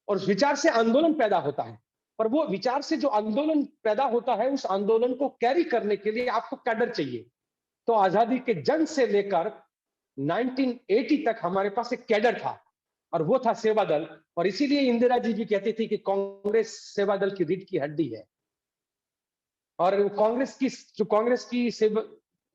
और उस विचार से आंदोलन पैदा होता है, पर वो विचार से जो आंदोलन पैदा होता है, उस आंदोलन को कैरी करने के लिए आपको कैडर चाहिए। तो आजादी के जंग से लेकर 1980 तक हमारे पास एक कैडर था, और वो था सेवा दल। और इसीलिए इंदिरा जी भी कहती थी कि कांग्रेस सेवा दल की रीढ़ की हड्डी है। और कांग्रेस की सेवा,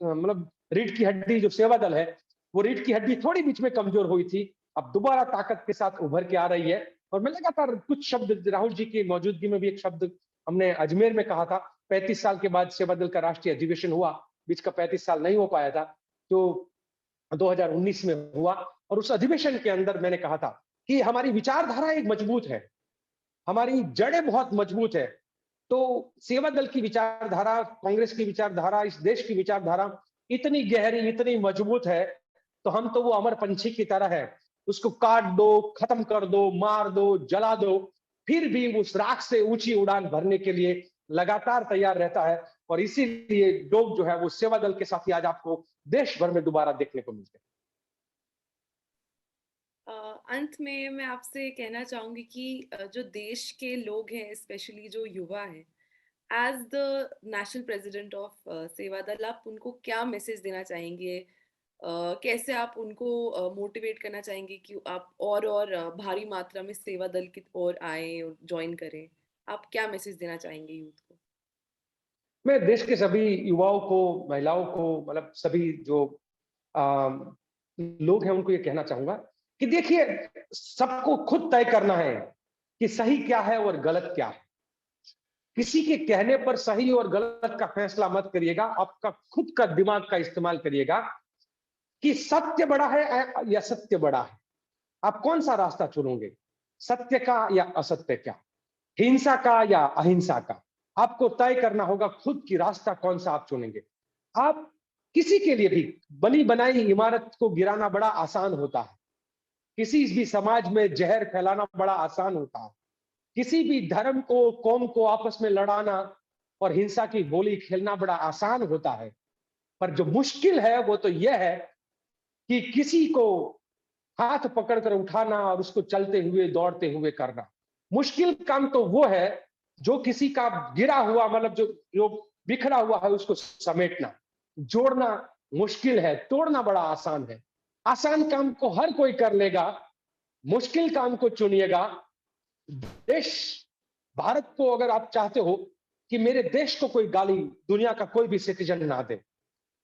मतलब रीढ़ की हड्डी जो सेवा दल है, वो रीढ़ की हड्डी थोड़ी बीच में कमजोर हुई थी, अब दोबारा ताकत के साथ उभर के आ रही है। और मैं लगातार कुछ शब्द, राहुल जी की मौजूदगी में भी एक शब्द हमने अजमेर में कहा था, 35 साल के बाद सेवा दल का राष्ट्रीय अधिवेशन हुआ, बीच का 35 साल नहीं हो पाया था, तो 2019 में हुआ। और उस अधिवेशन के अंदर मैंने कहा था कि हमारी विचारधारा एक मजबूत है, हमारी जड़ें बहुत मजबूत है। तो सेवा दल की विचारधारा, कांग्रेस की विचारधारा, इस देश की विचारधारा इतनी गहरी, इतनी मजबूत है, तो हम तो वो अमर पंछी की तरह है, उसको काट दो, खत्म कर दो, मार दो, जला दो, फिर भी उस राख से ऊंची उड़ान भरने के लिए लगातार तैयार रहता है। और इसीलिए लोग जो है वो सेवा दल के साथ ही आज आपको देश भर में दोबारा देखने को मिलते हैं। अंत में मैं आपसे कहना चाहूंगी कि जो देश के लोग हैं, स्पेशली जो युवा हैं, as the national president of Seva Dal, आप उनको क्या मैसेज देना चाहेंगे? कैसे आप उनको मोटिवेट करना चाहेंगे कि आप और भारी मात्रा में सेवा दल की ओर आए और ज्वाइन करें? आप क्या मैसेज देना चाहेंगे यूथ को? मैं देश के सभी युवाओं को, महिलाओं को, मतलब सभी जो अ, लोग हैं उनको ये कहना चाहूंगा कि देखिए, सबको खुद तय करना है कि सही क्या है और गलत क्या है। किसी के कहने पर सही और गलत का फैसला मत करिएगा, आपका खुद का दिमाग का इस्तेमाल करिएगा कि सत्य बड़ा है या सत्य बड़ा है। आप कौन सा रास्ता चुनोगे, सत्य का या असत्य का, हिंसा का या अहिंसा का? आपको तय करना होगा खुद की रास्ता कौन सा आप चुनेंगे। आप किसी के लिए भी बनी बनाई इमारत को गिराना बड़ा आसान होता है, किसी भी समाज में जहर फैलाना बड़ा आसान होता है, किसी भी धर्म को कौम को आपस में लड़ाना और हिंसा की गोली खेलना बड़ा आसान होता है। पर जो मुश्किल है वो तो यह है कि किसी को हाथ पकड़कर उठाना और उसको चलते हुए दौड़ते हुए करना। मुश्किल काम तो वो है जो किसी का गिरा हुआ मतलब जो जो बिखरा हुआ है उसको समेटना। जोड़ना मुश्किल है, तोड़ना बड़ा आसान है। आसान काम को हर कोई कर लेगा, मुश्किल काम को चुनिएगा। देश भारत को अगर आप चाहते हो कि मेरे देश को कोई गाली दुनिया का कोई भी सिटीजन ना दे,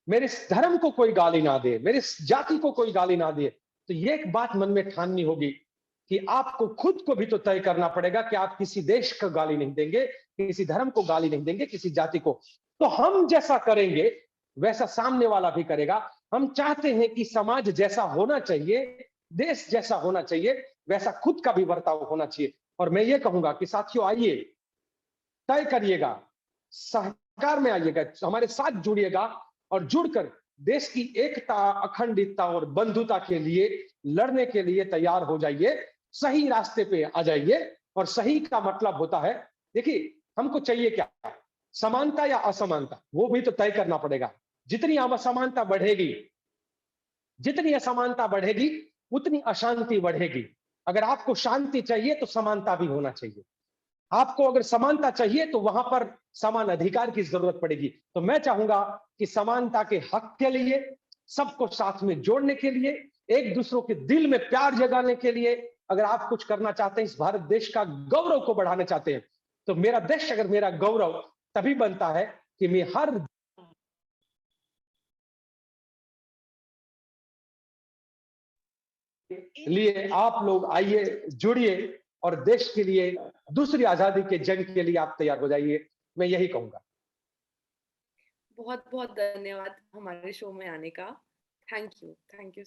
मेरे धर्म को कोई गाली ना दे, मेरे जाति को कोई गाली ना दे, तो ये एक बात मन में ठाननी होगी कि आपको खुद को भी तो तय करना पड़ेगा कि आप किसी देश को गाली नहीं देंगे, किसी धर्म को गाली नहीं देंगे, किसी जाति को। तो हम जैसा करेंगे वैसा सामने वाला भी करेगा। हम चाहते हैं कि समाज जैसा होना चाहिए, देश जैसा होना चाहिए, वैसा खुद का भी बर्ताव होना चाहिए। और मैं ये कहूंगा कि साथियों आइए, तय करिएगा, सहकार में आइएगा, हमारे साथ जुड़िएगा और जुड़कर देश की एकता, अखंडता और बंधुता के लिए लड़ने के लिए तैयार हो जाइए। सही रास्ते पे आ जाइए। और सही का मतलब होता है, देखिए हमको चाहिए क्या, समानता या असमानता, वो भी तो तय करना पड़ेगा। जितनी असमानता बढ़ेगी, जितनी असमानता बढ़ेगी उतनी अशांति बढ़ेगी। अगर आपको शांति चाहिए तो समानता भी होना चाहिए। आपको अगर समानता चाहिए तो वहां पर समान अधिकार की जरूरत पड़ेगी। तो मैं चाहूंगा कि समानता के हक के लिए, सबको साथ में जोड़ने के लिए, एक दूसरों के दिल में प्यार जगाने के लिए, अगर आप कुछ करना चाहते हैं, इस भारत देश का गौरव को बढ़ाना चाहते हैं, तो मेरा देश अगर मेरा गौरव तभी बनता है कि मैं हर लिए आप लोग आइए, जुड़िए और देश के लिए, दूसरी आजादी के जंग के लिए आप तैयार हो जाइए। मैं यही कहूंगा। बहुत बहुत धन्यवाद हमारे शो में आने का। Thank you.